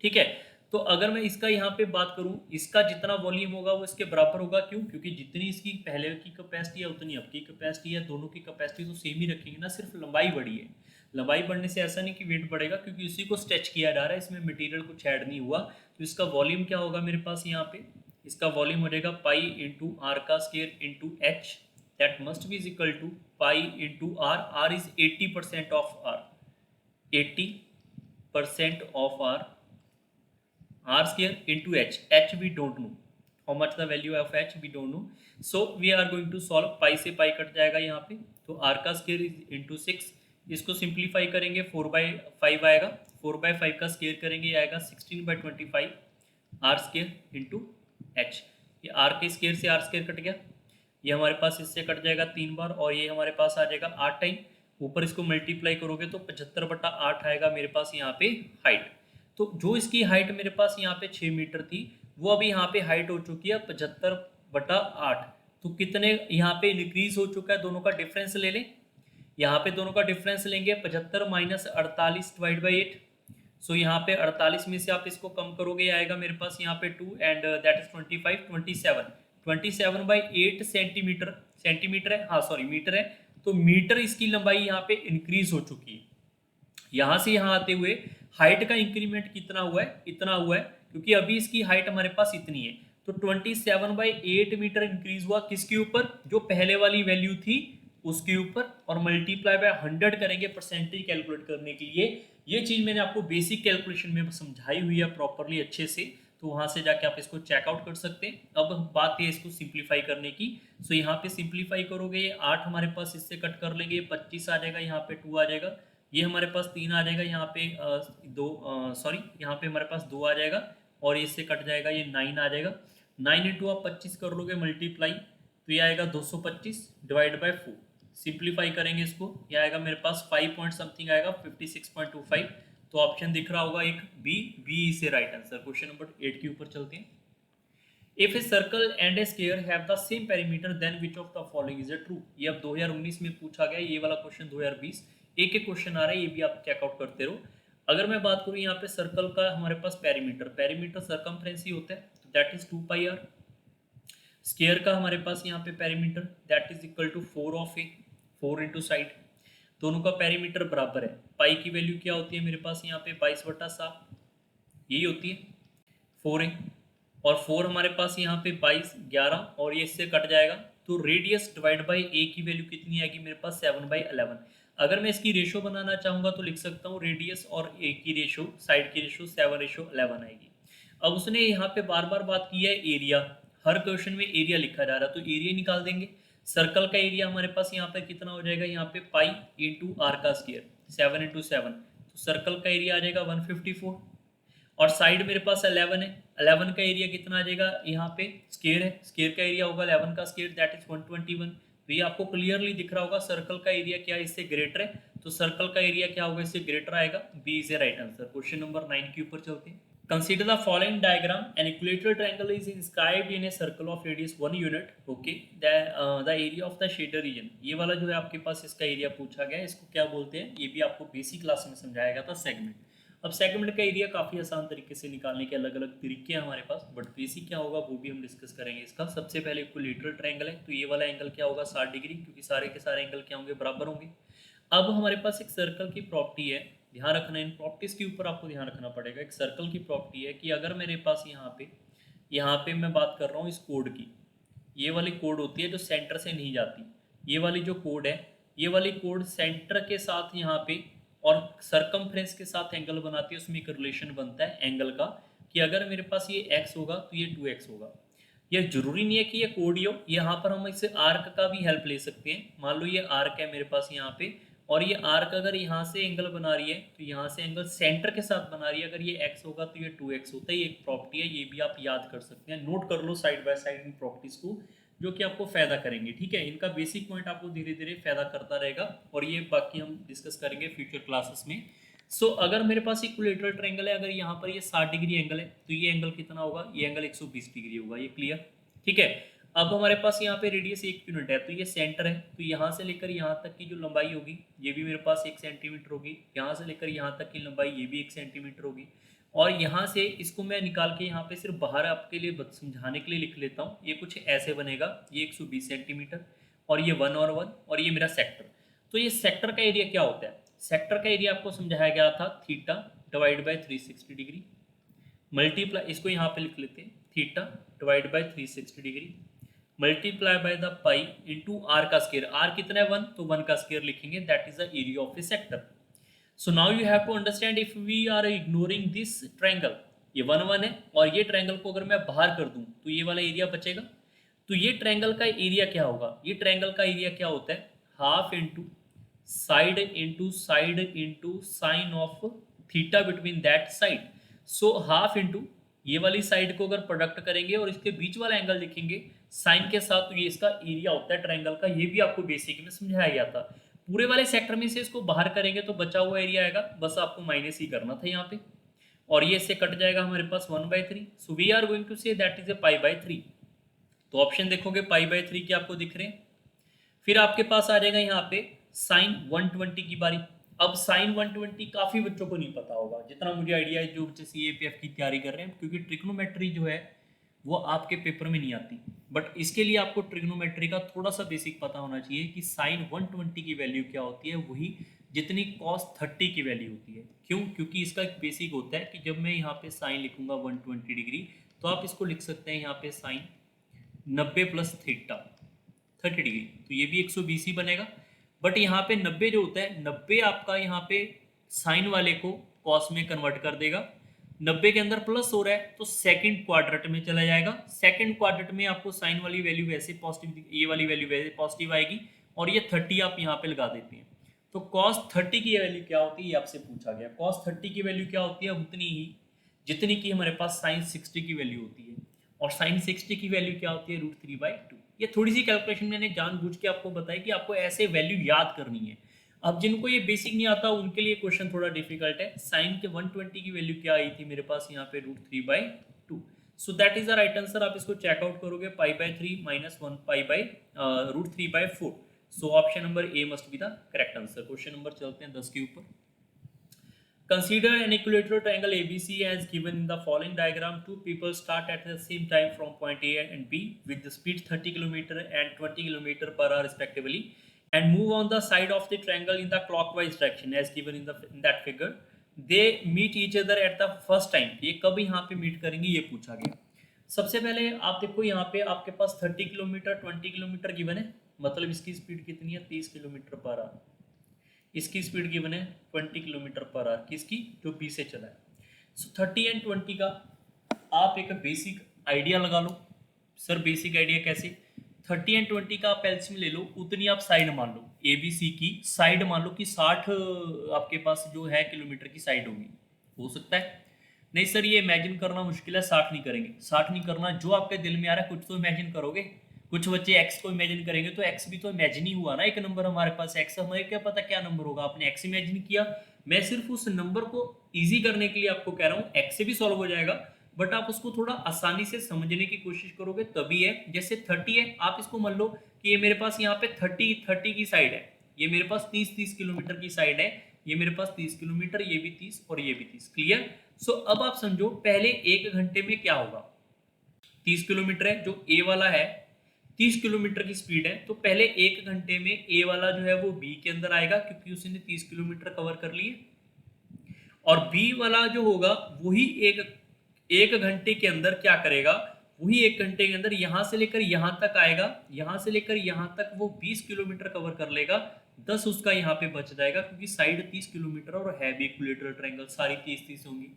ठीक है। तो अगर मैं इसका यहाँ पे बात करूँ, इसका जितना वॉल्यूम होगा वो इसके बराबर होगा। क्यों, क्योंकि जितनी इसकी पहले की कैपेसिटी है उतनी अब की कैपेसिटी है, दोनों की कैपेसिटी तो सेम ही रखेंगे ना, सिर्फ लंबाई बढ़ी है। लंबाई बढ़ने से ऐसा नहीं कि वेट बढ़ेगा, क्योंकि उसी को स्ट्रेच किया जा रहा है, इसमें मटेरियल कुछ ऐड नहीं हुआ। तो इसका वॉल्यूम क्या होगा मेरे पास यहाँ पे, इसका वॉल्यूम हो जाएगा पाई इंटू आर का square into H, that must be is equal to pi into R. R is 80% of R, 80% of R, r square into h. h we don't know how much the value of h we don't know, so we are going to solve। पाई से pi cut जाएगा यहाँ पे, तो r का square is into 6, इसको simplify करेंगे 4/5 आएगा, 4/5 का स्क्वायर करेंगे आएगा 16/25 r स्क्वायर इंटू h। ये r के स्क्वायर से r स्क्वायर कट गया, ये हमारे पास इससे कट जाएगा 3 बार, और ये हमारे पास आ जाएगा 8 टाइम। ऊपर इसको मल्टीप्लाई करोगे तो 75/8 आएगा मेरे पास यहाँ पे हाइट। तो जो इसकी हाइट मेरे पास यहाँ पे 6 मीटर थी, वो अभी यहाँ पे हाइट हो चुकी है 75/8। तो कितने यहाँ पे इंक्रीज हो चुका है, दोनों का डिफरेंस ले लें। यहाँ पे दोनों का डिफरेंस लेंगे, 75 माइनस 48 डिवाइड बाई 8। सो यहाँ पे 48 में से आप इसको कम करोगे, आएगा मेरे पास यहाँ पे 2 and that is 25, 27/8 centimetre, centimetre है, हाँ सॉरी मीटर है। तो मीटर इसकी लंबाई यहाँ पे इंक्रीज हो चुकी है। यहाँ से यहाँ आते हुए हाइट का इंक्रीमेंट कितना हुआ है, इतना हुआ है, क्योंकि अभी इसकी हाइट हमारे पास इतनी है। तो 27/8 मीटर इंक्रीज हुआ किसके ऊपर, जो पहले वाली वैल्यू थी उसके ऊपर और मल्टीप्लाई बाय 100 करेंगे परसेंटेज कैलकुलेट करने के लिए। ये चीज मैंने आपको बेसिक कैलकुलेशन में समझाई हुई है प्रॉपरली अच्छे से, तो वहां से जाके आप इसको चेकआउट कर सकते हैं। अब बात है इसको सिंप्लीफाई करने की। सो यहाँ पे सिंप्लीफाई करोगे, ये 8 हमारे पास इससे कट कर लेंगे, 25 आ जाएगा, यहाँ पे 2 आ जाएगा, ये हमारे पास 3 आ जाएगा, यहाँ पे यहाँ पे हमारे पास 2 आ जाएगा, और इससे कट जाएगा, ये 9 आ जाएगा। 9 इंटू आप 25 कर लोगे मल्टीप्लाई, तो ये आएगा 225 डिवाइड बाय 4। सिंप्लीफाई करेंगे इसको, ये आएगा मेरे पास 5 पॉइंट समथिंग आएगा, 56.25। तो ऑप्शन दिख रहा होगा एक B, B is a right answer. Question number 8 के ऊपर चलते हैं। If a circle and a square have the same perimeter then which of the following is a true. ये अब 2019 में पूछा गया, ये वाला क्वेश्चन 2020। एक एक क्वेश्चन आ रहा है, ये भी आप चेकआउट करते रहो। अगर मैं बात करूँ यहाँ पे सर्कल का, हमारे पास पेरीमीटर सरकमफ्रेंस ही होता है, तो that is 2 pi R. Square का हमारे पास यहाँ पे perimeter that is equal to 4 of a, 4 into side, दोनों का पेरीमीटर बराबर है। पाई की वैल्यू क्या होती है मेरे पास यहाँ पे 22/7, यही होती है 4a, और 4 हमारे पास यहाँ पे 22, 11, और ये इससे कट जाएगा, तो रेडियस डिवाइड बाई ए की वैल्यू कितनी आएगी मेरे पास 7/11। अगर मैं इसकी रेशो बनाना चाहूँगा तो लिख सकता हूँ रेडियस और ए की रेशो, साइड की रेशो 7:11 आएगी। अब उसने यहाँ पे बार बार बात की है एरिया, हर क्वेश्चन में एरिया लिखा जा रहा है, तो एरिया निकाल देंगे। सर्कल का एरिया हमारे पास यहाँ पे कितना हो जाएगा, यहाँ पे पाई इंटू आर का स्क्वायर, 7 इंटू 7, तो सर्कल का एरिया आ जाएगा 154, और साइड मेरे पास 11 है, 11 का एरिया कितना आ जाएगा, यहाँ पे स्क्वायर है, स्क्वायर का एरिया होगा 11 का स्क्वायर, दैट इज 121। तो ये आपको क्लियरली दिख रहा होगा सर्कल का एरिया क्या है, इससे ग्रेटर है, तो सर्कल का एरिया क्या होगा, इससे ग्रेटर आएगा, B is a right answer. Question number 9 के ऊपर चलते हैं। Consider the following diagram. An equilateral triangle is inscribed in a circle of radius 1 unit. Okay. The area of the shader region. ये वाला जो है आपके पास इसका एरिया पूछा गया है, इसको क्या बोलते हैं, ये भी आपको बेसिक क्लास में समझाया गया था, सेगमेंट। अब सेगमेंट का एरिया काफ़ी आसान तरीके से निकालने के अलग अलग तरीके हैं हमारे पास, बट बेसिक क्या होगा वो भी हम डिस्कस करेंगे इसका। सबसे पहले इक्विलेटरल ट्रायंगल है, तो ये वाला एंगल क्या होगा 60 डिग्री, क्योंकि सारे के सारे एंगल क्या होंगे, बराबर होंगे। अब हमारे पास एक सर्कल की प्रॉपर्टी है, ध्यान रखना, इन प्रॉपर्टीज के ऊपर आपको ध्यान रखना पड़ेगा। एक सर्कल की प्रॉपर्टी है कि अगर मेरे पास यहाँ पे मैं बात कर रहा हूँ इस कोड की, ये वाली कोड होती है जो सेंटर से नहीं जाती, ये वाली जो कोड है, ये वाली कोड सेंटर के साथ यहाँ पे और सरकमफ्रेंस के साथ एंगल बनाती है, उसमें एक रिलेशन बनता है एंगल का, कि अगर मेरे पास ये x होगा तो ये 2x होगा। ये जरूरी नहीं है कि ये कोड ही हो, यहाँ पर हम इससे आर्क का भी हेल्प ले सकते हैं। मान लो ये आर्क है मेरे पास यहाँ पे, और ये आर्क अगर यहाँ से एंगल बना रही है तो यहाँ से एंगल सेंटर के साथ बना रही है, अगर ये x होगा तो ये 2x होता है। ये एक प्रॉपर्टी है, ये भी आप याद कर सकते हैं, नोट कर लो साइड बाय साइड इन प्रॉपर्टीज को, जो कि आपको फायदा करेंगे। ठीक है, इनका बेसिक पॉइंट आपको धीरे धीरे फायदा करता रहेगा, और ये बाकी हम डिस्कस करेंगे फ्यूचर क्लासेस में। सो अगर मेरे पास इक्विलेटरल ट्रायंगल है, अगर यहाँ पर ये 60 डिग्री एंगल है, तो ये एंगल कितना होगा, ये एंगल 120 डिग्री होगा। ये क्लियर, ठीक है। अब हमारे पास यहाँ पे रेडियस 1 यूनिट है, तो ये सेंटर है, तो यहाँ से लेकर यहाँ तक की जो लंबाई होगी ये भी मेरे पास 1 सेंटीमीटर होगी, यहाँ से लेकर यहाँ तक की लंबाई ये भी 1 सेंटीमीटर होगी, और यहाँ से इसको मैं निकाल के यहाँ पे सिर्फ बाहर आपके लिए समझाने के लिए लिख लेता हूँ। ये कुछ ऐसे बनेगा, ये 120 सेंटीमीटर, और ये 1 और 1, और ये मेरा सेक्टर। तो ये सेक्टर का एरिया क्या होता है, सेक्टर का एरिया आपको समझाया गया था theta divide by 360 degree, multiply, इसको यहाँ पे लिख लेते हैं, theta divide by 360 degree multiply by the pi into R का स्क्वायर। आर कितना है 1, तो 1 का स्क्वायर लिखेंगे, that is the area of a sector. So now you have to understand, if we are ignoring this triangle, ये 1 1 है, और ये ट्रायंगल को अगर मैं बाहर कर दूं तो ये वाला एरिया बचेगा। तो ये ट्रायंगल का एरिया क्या होगा, ये ट्रायंगल का एरिया क्या होता है, half into side into sine of theta between that side. So half into ये वाली साइड को अगर प्रोडक्ट करेंगे और इसके बीच वाला एंगल लिखेंगे साइन के साथ, तो ये इसका एरिया होता है ट्रायंगल का। ये भी आपको बेसिक में समझाया गया था। पूरे वाले सेक्टर में से इसको बाहर करेंगे तो बचा हुआ एरिया आएगा, बस आपको माइनस ही करना था यहाँ पे, और ये इससे कट जाएगा हमारे पास 1/3। So we are going to say that is a π/3। तो ऑप्शन देखोगे π/3 के आपको दिख रहे हैं। फिर आपके पास आ जाएगा यहाँ पे साइन 120 की बारी। अब साइन 120 काफी बच्चों को नहीं पता होगा, जितना मुझे आइडिया है, जो बच्चे सीएपीएफ की तैयारी कर रहे हैं, क्योंकि ट्रिग्नोमेट्री जो है वो आपके पेपर में नहीं आती, बट इसके लिए आपको ट्रिग्नोमेट्री का थोड़ा सा बेसिक पता होना चाहिए कि साइन 120 की वैल्यू क्या होती है, वही जितनी कॉस 30 की वैल्यू होती है। क्यों, क्योंकि इसका एक बेसिक होता है कि जब मैं यहाँ पे साइन लिखूंगा 120 डिग्री, तो आप इसको लिख सकते हैं यहाँ पे साइन 90 प्लस थीटा, 30 डिग्री, तो ये भी 120 ही बनेगा। बट यहाँ पे 90 जो होता है, 90 आपका यहाँ पे साइन वाले को कॉस में कन्वर्ट कर देगा। 90 के अंदर प्लस हो रहा है तो सेकंड क्वाड्रेंट में चला जाएगा। सेकंड क्वाड्रेंट में आपको साइन वाली वैल्यू वैसे पॉजिटिव, ये वाली वैल्यू वैसे पॉजिटिव आएगी, और ये 30 आप यहाँ पे लगा देते हैं। तो cos 30 की वैल्यू क्या होती है, ये आपसे पूछा गया। cos 30 की वैल्यू क्या होती है, उतनी ही जितनी की हमारे पास sin 60 की वैल्यू होती है, और sin 60 की वैल्यू क्या होती है, √3/2। ये थोड़ी सी कैलकुलेशन मैंने जानबूझ के आपको बताई कि आपको ऐसे वैल्यू याद करनी है। अब जिनको ये बेसिक नहीं आता उनके लिए क्वेश्चन थोड़ा डिफिकल्ट है। साइन के 120 की वैल्यू क्या आई थी मेरे पास यहाँ पे, √3/2। So that is the right answer. आप इसको चेकआउट करोगे, π/3 - 1 √3/4। सो option number A must be the correct answer. Question number चलते हैं 10 के ऊपर। Consider an equilateral triangle ABC as given in the following diagram. Two people start at the same time from point A and B with the speed 30 km and 20 km/h respectively, and move on the side of the triangle in the clockwise direction as given in that figure. They meet each other at the first time. ये कब यहाँ पे meet करेंगे ये पूछा गया। सबसे पहले आप देखो यहाँ पे आपके पास 30 किलोमीटर 20 किलोमीटर गिवन है, मतलब इसकी स्पीड कितनी है, 30 km/h। इसकी स्पीड गिवन है 20 km/h, किसकी, जो बी से चला है। सो 30 एंड 20 का आप एक बेसिक आइडिया लगा लो। सर बेसिक आइडिया कैसे, 30 एंड 20 का आप एलसीएम ले लो, उतनी आप साइड मान लो, ए बी सी की साइड मान लो कि 60 आपके पास जो है किलोमीटर की साइड होगी। हो सकता है, नहीं सर ये इमेजिन करना मुश्किल है, 60 नहीं करेंगे। 60 नहीं करना, जो आपके दिल में आ रहा है कुछ तो इमेजिन करोगे। कुछ बच्चे एक्स को इमेजिन करेंगे, तो एक्स भी तो इमेजिन ही हुआ ना, एक नंबर हमारे पास एक्स, हमें क्या पता क्या नंबर होगा, आपने एक्स इमेजिन किया। मैं सिर्फ उस नंबर को इजी करने के लिए आपको कह रहा हूँ, एक्स से भी सॉल्व हो जाएगा, बट आप उसको थोड़ा आसानी से समझने की कोशिश करोगे तभी है। जैसे 30 है, आप इसको मान लो कि ये मेरे पास यहाँ पे 30 की साइड है, ये मेरे पास 30 किलोमीटर की साइड है, ये मेरे पास 30 किलोमीटर, ये भी 30 और ये भी 30। क्लियर। सो अब आप समझो पहले 1 घंटे में क्या होगा। 30 किलोमीटर है, जो ए वाला है 30 किलोमीटर की स्पीड है, तो पहले 1 घंटे में ए वाला जो है वो बी के अंदर आएगा क्योंकि उसने 30 किलोमीटर कवर कर लिए, और बी वाला जो होगा वही एक घंटे के अंदर क्या करेगा, वही 1 घंटे के अंदर यहां से लेकर यहां तक आएगा, यहां से लेकर यहां तक वो 20 किलोमीटर कवर कर लेगा। 10 उसका यहाँ पे बच जाएगा क्योंकि साइड 30 किलोमीटर और है भी इक्विलेटरल ट्रायंगल, सारी 30-30 होंगी।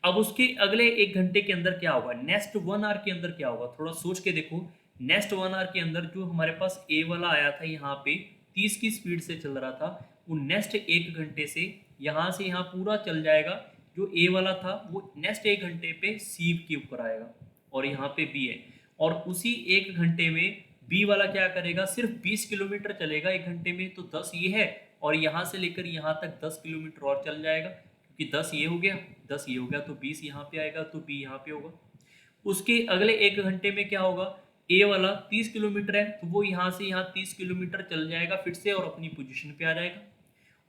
अब उसके अगले 1 घंटे के अंदर क्या होगा, नेक्स्ट 1 आवर के अंदर क्या होगा, थोड़ा सोच के देखो। नेक्स्ट 1 आवर के अंदर जो हमारे पास ए वाला आया था यहाँ पे 30 की स्पीड से चल रहा था, वो नेक्स्ट 1 घंटे से यहाँ पूरा चल जाएगा। जो ए वाला था वो नेक्स्ट 1 घंटे पे सी के ऊपर आएगा, और यहाँ पे बी है, और उसी 1 घंटे में बी वाला क्या करेगा, सिर्फ 20 किलोमीटर चलेगा 1 घंटे में, तो 10 ये है, और यहाँ से लेकर यहाँ तक 10 किलोमीटर और चल जाएगा, क्योंकि 10 ये हो गया 10 ये हो गया, तो 20 यहाँ पे आएगा, तो बी यहाँ पे होगा। उसके अगले 1 घंटे में क्या होगा, ए वाला 30 किलोमीटर है, तो वो यहाँ से यहाँ 30 किलोमीटर चल जाएगा फिर से, और अपनी पोजीशन पे आ जाएगा।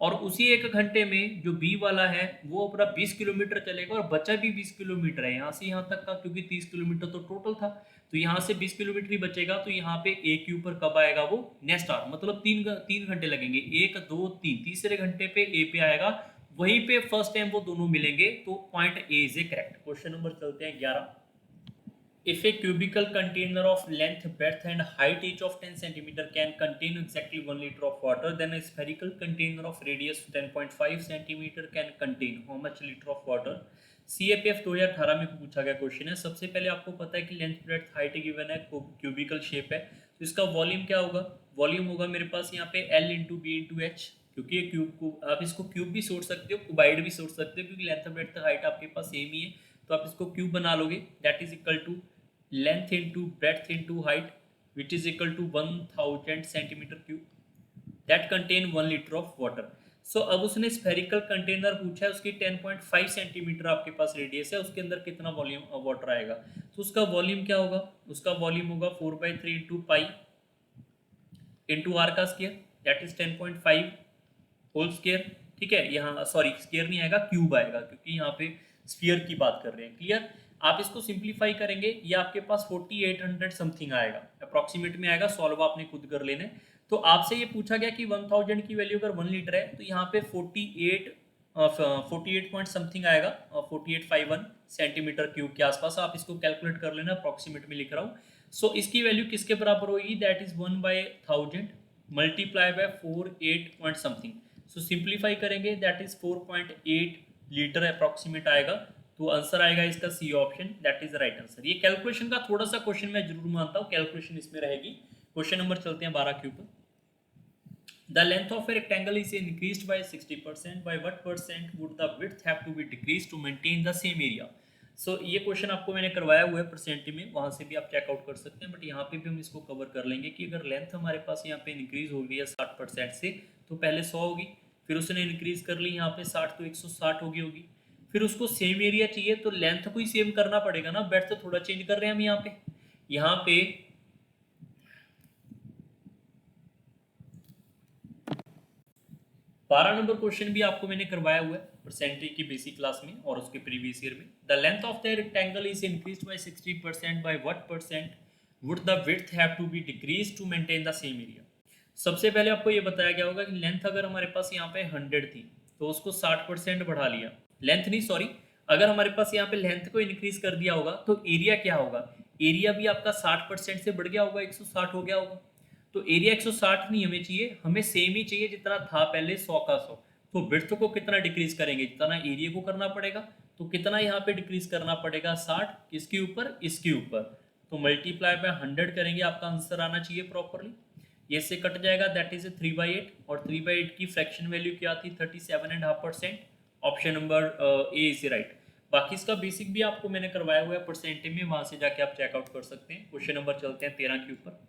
और उसी 1 घंटे में जो बी वाला है वो अपना 20 किलोमीटर चलेगा, और बचा भी 20 किलोमीटर है यहाँ से यहाँ तक का, क्योंकि 30 किलोमीटर तो टोटल था, तो यहाँ से 20 किलोमीटर ही बचेगा। तो यहाँ पे ए के ऊपर कब आएगा, वो नेक्स्ट आवर, मतलब 3 घंटे लगेंगे, 1 2 3, तीसरे घंटे पे ए पे आएगा, वहीं पे फर्स्ट टाइम वो दोनों मिलेंगे, तो point A is a correct. Question number चलते हैं 11। If a cubical container of length, breadth and height each of 10 cm can contain exactly 1 liter of water, then a spherical container of radius 10.5 cm can contain how much liter of water? CAPF 2018 में पूछा गया question है। सबसे पहले आपको पता है कि लेंथ ब्रेड्थ हाइट गिवन है, क्यूबिकल शेप है, तो इसका वॉल्यूम क्या होगा, वॉल्यूम होगा मेरे पास यहाँ पे L × B × H, क्योंकि ये क्यूब को आप इसको क्यूब भी सोच सकते हो, क्यूबाइड भी सोच सकते हो, क्योंकि लेंथ ब्रेड्थ हाइट आपके पास सेम ही है, तो आप इसको क्यूब बना लोगे। That is equal to length into breadth into height, which is equal to 1000 centimeter cube that contain 1 liter of water. So अब उसने स्फेरिकल कंटेनर पूछा है, उसकी 10.5 सेंटीमीटर आपके पास रेडियस है, उसके अंदर कितना वॉल्यूम वाटर आएगा, तो उसका वॉल्यूम क्या होगा, उसका वॉल्यूम होगा 4/3 × पाई इंटू आर का square, that is 10.5 whole square. ठीक है, यहाँ सॉरी स्क्वायर नहीं आएगा, क्यूब आएगा, क्योंकि यहाँ पे स्फीयर की बात कर रहे हैं। क्लियर। आप इसको सिंप्लीफाई करेंगे, ये आपके पास 4800 समथिंग आएगा, अप्रॉक्सीमेट में आएगा, सॉल्व आपने खुद कर लेने। तो आपसे ये पूछा गया कि 1000 की वैल्यू अगर 1 लीटर है, तो यहाँ पे 48 पॉइंट समथिंग आएगा, 4851 सेंटीमीटर क्यूब के आसपास। आप इसको कैलकुलेट कर लेना, अप्रॉक्सीमेट में लिख रहा हूँ। सो इसकी वैल्यू किसके बराबर होगी, that is 1/1000 multiply by 48 point something. So simplify करेंगे दैट इज 4.8 लीटर अप्रॉक्सीमेट आएगा। तो आंसर आएगा इसका C option, that is right answer. ये कैलकुलेशन का थोड़ा सा क्वेश्चन मैं जरूर मानता हूँ, कैलकुलेशन इसमें रहेगी। क्वेश्चन नंबर चलते हैं 12 के ऊपर। The length of a rectangle is increased by 60%. By what percent would the width have to be decreased to maintain the same area? So ये क्वेश्चन आपको मैंने करवाया हुआ है परसेंट में, वहाँ से भी आप चेकआउट कर सकते हैं, बट यहाँ पे भी हम इसको कवर कर लेंगे कि अगर लेंथ हमारे पास यहाँ पे इंक्रीज हो गई है 60% से, तो पहले 100 होगी, फिर उसने इंक्रीज कर ली यहाँ पे 60, तो 160 होगी। फिर उसको सेम एरिया चाहिए तो लेंथ को ही सेम करना पड़ेगा ना, बेड तो थोड़ा चेंज कर रहे हैं हम यहाँ पे 12 नंबर क्वेश्चन भी आपको मैंने करवाया हुआ है परसेंटेज की बेसिक क्लास में और उसके प्रीवियस ईयर में। The length of the rectangle is increased by 60%, by what percent would the width have to be decreased to maintain the same area. सबसे पहले आपको ये बताया गया होगा कि लेंथ अगर हमारे पास यहाँ पे 100 थी तो उसको 60% बढ़ा लिया, लेंथ नहीं सॉरी, अगर हमारे पास यहाँ पे लेंथ को इंक्रीज कर दिया होगा तो एरिया क्या होगा, एरिया भी आपका 60% से बढ़ गया होगा, 160 हो गया होगा। तो एरिया 160 नहीं हमें चाहिए, हमें सेम ही चाहिए जितना था पहले 100 का 100। तो विड्थ को कितना डिक्रीज करेंगे, जितना एरिया को करना पड़ेगा, तो कितना यहाँ पे डिक्रीज करना पड़ेगा 60, किसके ऊपर, इसके ऊपर। तो मल्टीप्लाई बाय 100 करेंगे, आपका आंसर आना चाहिए प्रॉपरली। ये से कट जाएगा, दैट इज 3/8, और 3/8 की फ्रैक्शन वैल्यू क्या थी 37.5%। Option number A is right. बाकी इसका बेसिक भी आपको मैंने करवाया हुआ है परसेंटेज में, वहां से जाके आप चेकआउट कर सकते हैं। क्वेश्चन नंबर चलते हैं 13 के ऊपर।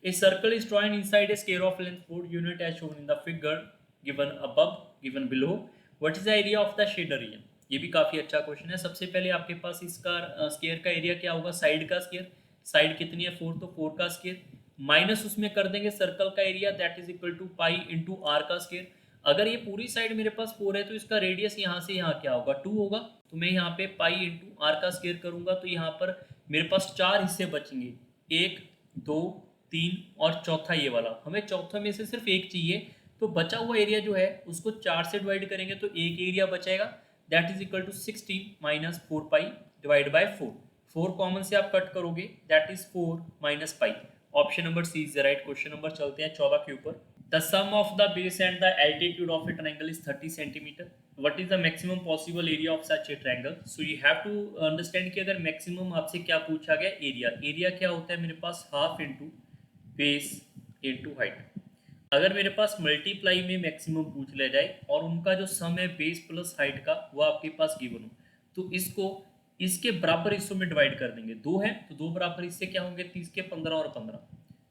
A circle is drawn inside a square of length 4 unit as shown in the figure given above, given below. What is the area of the shaded region? ये भी काफी अच्छा क्वेश्चन है। सबसे पहले आपके पास इसका स्क्वायर का एरिया क्या होगा, साइड का स्क्वायर, साइड कितनी है 4, तो 4 का स्क्वायर, माइनस उसमें कर देंगे सर्कल का area, that is equal to pi into R का स्क्वायर। अगर ये पूरी साइड मेरे पास 4 है तो इसका रेडियस यहाँ से यहाँ क्या होगा 2 होगा, तो मैं यहाँ पे पाई इंटू आर का स्क्वायर करूंगा तो यहाँ पर मेरे पास 4 हिस्से बचेंगे, 1 2 3 और चौथा ये वाला। हमें चौथा में से सिर्फ एक चाहिए, तो बचा हुआ एरिया जो है उसको 4 से डिवाइड करेंगे तो एक एरिया बचेगा, that is equal to 16 minus 4 pi divide by 4। 4 common से आप कट करोगे, that is 4 minus pi. Option number C is the right. Question number चलते हैं 14 के ऊपर। The sum of the base and the altitude of a triangle is 30 centimetre. What is the maximum possible area of such a triangle. So you have to understand कि अगर maximum आपसे क्या पूछा गया, एरिया, एरिया क्या होता है मेरे पास half into base into height. अगर मेरे पास मल्टीप्लाई में मैक्सिमम पूछ लिया जाए और उनका जो सम है बेस प्लस हाइट का वो आपके पास गिवन हो, तो इसको इसके बराबर हिस्सों में डिवाइड कर देंगे। 2 है तो 2 बराबर हिस्से क्या होंगे, 30 के 15 और 15।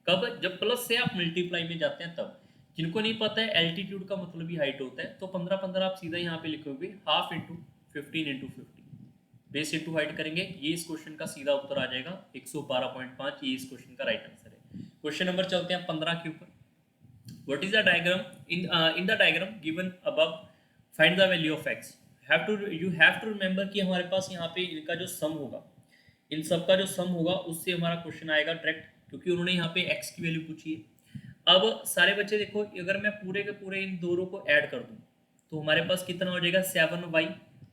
कब, जब प्लस से आप मल्टीप्लाई में जाते हैं तब। जिनको नहीं पता है एल्टीट्यूड का मतलब ही हाइट होता है, तो 15 15 आप सीधा यहाँ पे लिखोगे, half into 15 into 50 base into height करेंगे। ये इस क्वेश्चन का सीधा उत्तर आ जाएगा 112.5। ये इस क्वेश्चन का राइट आंसर है। क्वेश्चन नंबर चलते हैं 15 के ऊपर। What is the diagram in the diagram given above find the value of X. You have to remember कि हमारे पास यहाँ पे इनका जो सम होगा, इन सब का जो सम होगा उससे हमारा क्वेश्चन आएगा डायरेक्ट, क्योंकि उन्होंने यहाँ पे एक्स की वैल्यू पूछी है। अब सारे बच्चे देखो, अगर मैं पूरे के पूरे इन दोनों को ऐड कर दूं तो हमारे पास कितना हो जाएगा 7y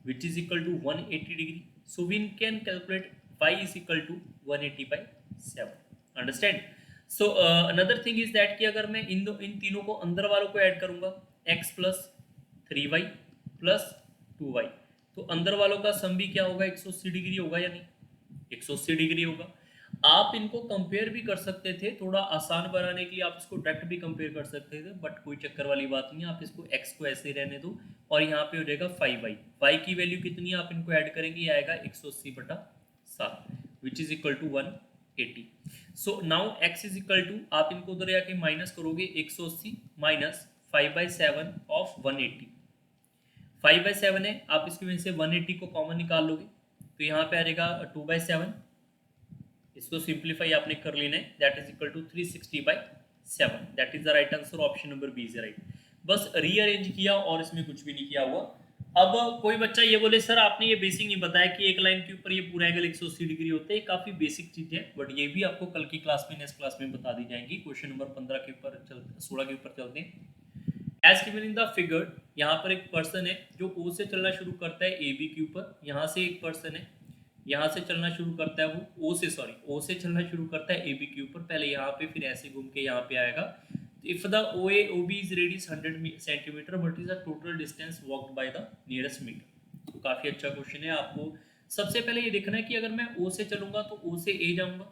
which is equal to 180 degree. So we can calculate y is equal to 180/7। Understand. So another thing is that कि अगर मैं इन तीनों को अंदर वालों को ऐड करूंगा, x plus 3y plus 2y, तो अंदर वालों का सम भी क्या होगा 180 डिग्री होगा या नहीं, 180 डिग्री होगा। आप इनको कंपेयर भी कर सकते थे, थोड़ा आसान बनाने के लिए आप इसको डायरेक्ट भी कंपेयर कर सकते थे, बट कोई चक्कर वाली बात नहीं है। आप इसको x को ऐसे रहने दो और यहाँ पे हो जाएगा 5y। y की वैल्यू कितनी है, आप इनको ऐड करेंगे, ये आएगा 180/7 which is equal to 180। So now x is equal to, आप इनको उधर जाके माइनस करोगे, 180 माइनस 5/7 ऑफ 180। 5/7 है, आप इसकी वजह से 180 को कॉमन निकाल लोगे तो यहाँ पे आ जाएगा 2/7। इसको सिंप्लीफाई आपने कर लेना है, that is equal to 360/7। That is the right answer. Option number B is right. बस रीअरेंज किया और इसमें कुछ भी नहीं किया हुआ। अब कोई बच्चा ये बोले सर आपने ये बेसिक नहीं बताया कि एक लाइन के ऊपर ये पूरा एंगल 180 डिग्री होता है। काफी बेसिक चीज है, बट ये भी आपको कल की क्लास में, नेक्स्ट क्लास में बता दी जाएंगी। क्वेश्चन नंबर 15 के ऊपर 16 के ऊपर चलते हैं। As given in the figure, यहाँ पर एक पर्सन है जो ओ से चलना शुरू करता है ए बी के ऊपर। यहाँ से एक पर्सन है यहाँ से चलना शुरू करता है वो ओ से चलना शुरू करता है ए बी के ऊपर, पहले यहाँ पे फिर ऐसे घूम के यहाँ पे आएगा। If the O A O B is radius 100 centimetre but is the total distance walked by the nearest metre. तो काफ़ी अच्छा क्वेश्चन है। आपको सबसे पहले ये देखना है कि अगर मैं ओ से चलूंगा तो ओ से ए जाऊंगा,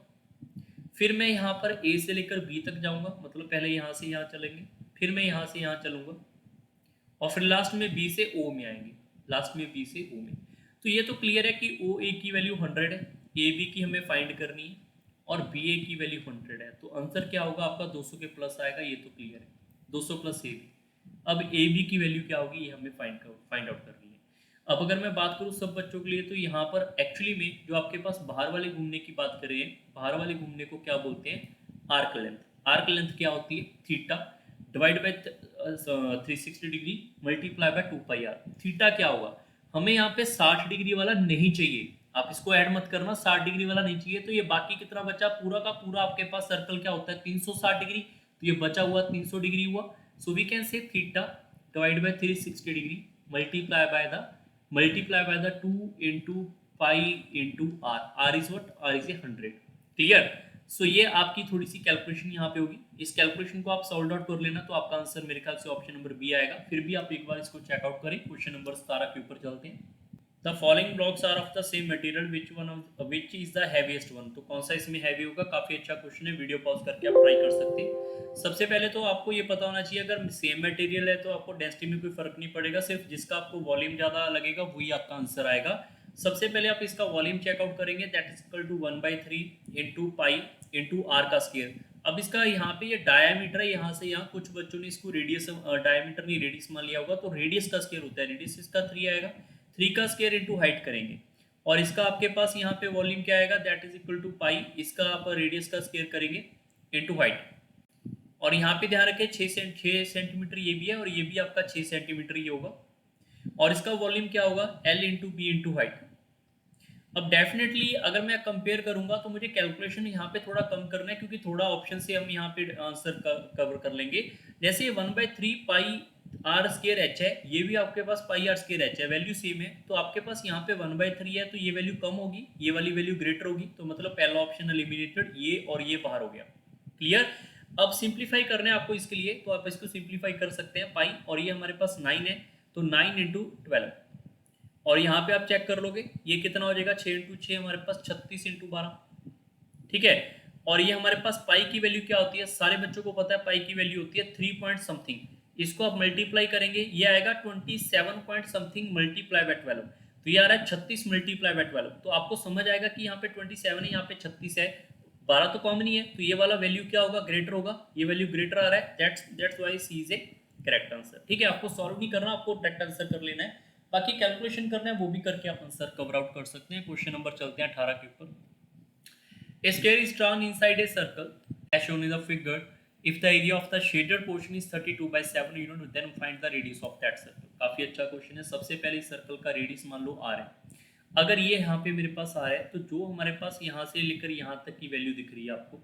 फिर मैं यहाँ पर ए से लेकर बी तक जाऊंगा, मतलब पहले यहाँ से यहाँ चलेंगे, फिर मैं यहाँ से यहाँ चलूंगा और फिर लास्ट में बी से ओ में आएंगे, लास्ट में बी से ओ में। तो ये तो क्लियर है कि ओ ए की वैल्यू 100 है, ए बी की हमें फाइंड करनी है और बी ए की वैल्यू 100 है, तो आंसर क्या होगा आपका 200 के प्लस आएगा, ये तो क्लियर है 200 प्लस ए बी। अब ए बी की वैल्यू क्या होगी ये हमें फाइंड आउट करनी है। अब अगर मैं बात करूँ सब बच्चों के लिए तो यहाँ पर एक्चुअली में जो आपके पास बाहर वाले घूमने की बात कर रहे हैं, बाहर वाले घूमने को क्या बोलते हैं, आर्क लेंथ। आर्क लेंथ क्या होती है, theta divide by 360 degree multiply by 2 pi R. Theta क्या होगा, हमें यहाँ पे 60 डिग्री वाला नहीं चाहिए, आप इसको ऐड मत करना, 60 डिग्री वाला नहीं चाहिए, तो ये बाकी कितना बचा, पूरा का पूरा आपके पास सर्कल क्या होता है 360 डिग्री, तो ये बचा हुआ 300 डिग्री हुआ। So we can say theta divide by 360 degree multiply by the 2 into pi into r, r is what, r is 100। Clear. So ये आपकी थोड़ी सी कैलकुलेशन यहाँ पे होगी, इस कैलकुलेशन को आप सॉल्व आउट कर लेना, तो आपका आंसर मेरे ख्याल से ऑप्शन नंबर बी आएगा। फिर भी आप एक बार इसको चेकआउट करें। क्वेश्चन नंबर 17 के ऊपर चलते हैं। The following blocks are of the same material which is the heaviest one. तो कौन सा इसमें हैवी होगा, काफी अच्छा क्वेश्चन है, वीडियो पॉज करके आप ट्राई कर सकते हैं। सबसे पहले तो आपको ये पता होना चाहिए अगर सेम मटेरियल है तो आपको डेंसिटी में कोई फर्क नहीं पड़ेगा, सिर्फ जिसका आपको वॉल्यूम ज्यादा लगेगा वही आपका आंसर आएगा। सबसे पहले आप इसका वॉल्यूम चेकआउट करेंगे, that is equal to 1/3 into pi into R का स्केयर। अब इसका यहाँ पे ये डायामीटर है, यहाँ से यहाँ कुछ बच्चों ने इसको रेडियस डायामीटर नहीं रेडियस मान लिया होगा, तो रेडियस का स्केयर होता है, रेडियस इसका 3 आएगा, 3 का स्केयर इंटू हाइट करेंगे और इसका आपके पास यहाँ पे वॉल्यूम क्या आएगा, दैट इज इक्वल टू पाई, इसका आप रेडियस का स्केयर करेंगे इंटू हाइट। और यहाँ पे ध्यान रखें 6 सेंटीमीटर ये भी है और ये भी आपका 6 सेंटीमीटर ही होगा, और इसका वॉल्यूम क्या होगा L into B into height. अब डेफिनेटली अगर मैं कंपेयर करूंगा तो मुझे कैलकुलेशन यहाँ पे थोड़ा कम करना है, क्योंकि थोड़ा ऑप्शन से हम यहाँ पे आंसर कवर कर लेंगे। जैसे 1/3 पाई आर स्केयर एच है, ये भी आपके पास पाई आर स्केयर एच है, वैल्यू सेम है, तो आपके पास यहाँ पे 1/3 है, तो ये वैल्यू कम होगी, ये वाली वैल्यू ग्रेटर होगी, तो मतलब पहला ऑप्शन एलिमिनेटेड, ये और ये बाहर हो गया। क्लियर। अब सिंप्लीफाई करना है आपको इसके लिए, तो आप इसको सिंप्लीफाई कर सकते हैं, पाई और ये हमारे पास 9 है, तो 9 इंटू 12, और यहाँ पे आप चेक कर लोगे ये कितना हो जाएगा, 6 इंटू 6 हमारे पास 36 इंटू 12। ठीक है। और ये हमारे पास पाई की वैल्यू क्या होती है, सारे बच्चों को पता है पाई की वैल्यू होती है 3 पॉइंट समथिंग, इसको आप मल्टीप्लाई करेंगे ये आएगा 27 पॉइंट समथिंग मल्टीप्लाई बाय 12, तो ये आ रहा है 36 मल्टीप्लाई बाय 12। तो आपको समझ आएगा कि यहाँ पे 27 है, यहाँ पे 36 है, 12 तो कॉमन ही है, तो ये वाला वैल्यू क्या होगा, ग्रेटर होगा, ये वैल्यू ग्रेटर आ रहा है, that's why C is a correct answer. ठीक है, आपको सॉल्व नहीं करना, आपको डायरेक्ट आंसर कर लेना है, बाकी कैलकुलेशन करना है वो भी करके आप आंसर कवर आउट कर सकते हैं। क्वेश्चन नंबर चलते हैं 18 के ऊपर। A square is drawn inside a circle as shown in the figure. If the area of the shaded portion is 32/7 unit, then find the radius of that circle। काफी अच्छा question है। सबसे पहले circle का रेडियस मान लो r है, अगर ये यहाँ पे मेरे पास r है, तो जो हमारे पास यहाँ से लेकर यहाँ तक की वैल्यू दिख रही है आपको,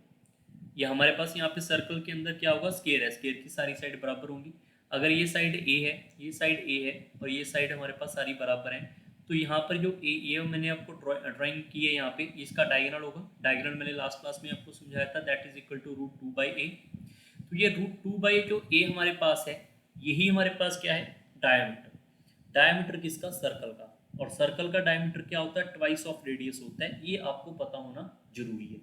ये हमारे पास यहाँ पे सर्कल के अंदर क्या होगा, स्केयर है, स्केयर की सारी साइड बराबर होंगी। अगर ये साइड a है, ये साइड a है और ये साइड हमारे पास सारी बराबर है, तो यहाँ पर जो ये मैंने आपको ड्राइंग की है यहाँ पे, इसका डायगोनल होगा, डायगोनल मैंने लास्ट क्लास में आपको समझाया था, that is equal to √2/a। तो ये √2/a जो a हमारे पास है, यही हमारे पास क्या है, डायमीटर। डायमीटर किसका, सर्कल का, और सर्कल का डायमीटर क्या होता है, ट्वाइस ऑफ रेडियस होता है, ये आपको पता होना जरूरी है।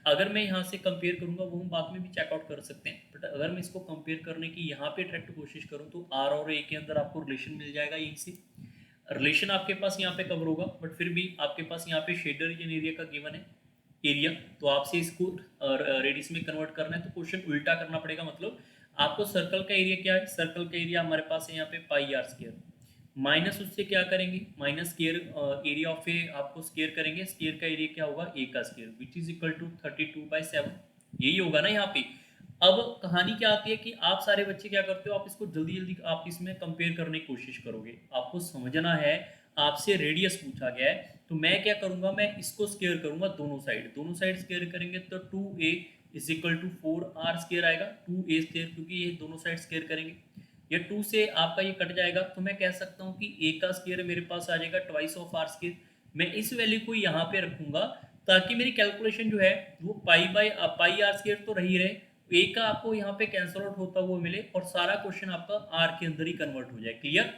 अगर मैं यहाँ से कंपेयर करूंगा वो हम बाद में भी चेकआउट कर सकते हैं, बट अगर मैं इसको कंपेयर करने की यहाँ पे डायरेक्ट कोशिश करूँ तो r और a के अंदर आपको रिलेशन मिल जाएगा, यहीं से रिलेशन आपके पास यहाँ पे कवर होगा, बट फिर भी आपके पास यहाँ पे शेडर रीजन एरिया का गिवन है एरिया, तो आपसे इसको रेडियस में कन्वर्ट करना है, तो क्वेश्चन उल्टा करना पड़ेगा। मतलब आपको सर्कल का एरिया क्या है, सर्कल का एरिया हमारे पास है यहाँ पे पाई आर स्क्वायर, माइनस उससे क्या करेंगे, माइनस स्क्वायर एरिया ऑफ ए आपको स्क्वायर करेंगे, स्क्वायर का एरिया क्या होगा, ए का square, which is equal to 32/7, यही होगा ना यहाँ पे। अब कहानी क्या आती है कि आप सारे बच्चे क्या करते हो, आप इसको जल्दी जल्दी आप इसमें कंपेयर करने की कोशिश करोगे, आपको समझना है, आपसे रेडियस पूछा गया है, तो मैं क्या करूंगा, मैं इसको स्क्वायर करूंगा, दोनों साइड स्क्वायर करेंगे, तो 2a is equal to 4r square आएगा, 2a स्क्वायर, क्योंकि ये दोनों साइड स्क्वायर करेंगे, ये 2 से आपका ये कट जाएगा, तो मैं कह सकता हूँ कि a का स्क्वायर मेरे पास आ जाएगा ट्वाइस ऑफ r स्क्वायर, मैं इस वैल्यू को यहाँ पे रखूंगा ताकि मेरी कैलकुलेशन जो है वो पाई आर स्क्वायर तो रही रहे, ए का आपको यहाँ पे कैंसल आउट होता हुआ मिले और सारा क्वेश्चन आपका आर के अंदर ही कन्वर्ट हो जाए। क्लियर?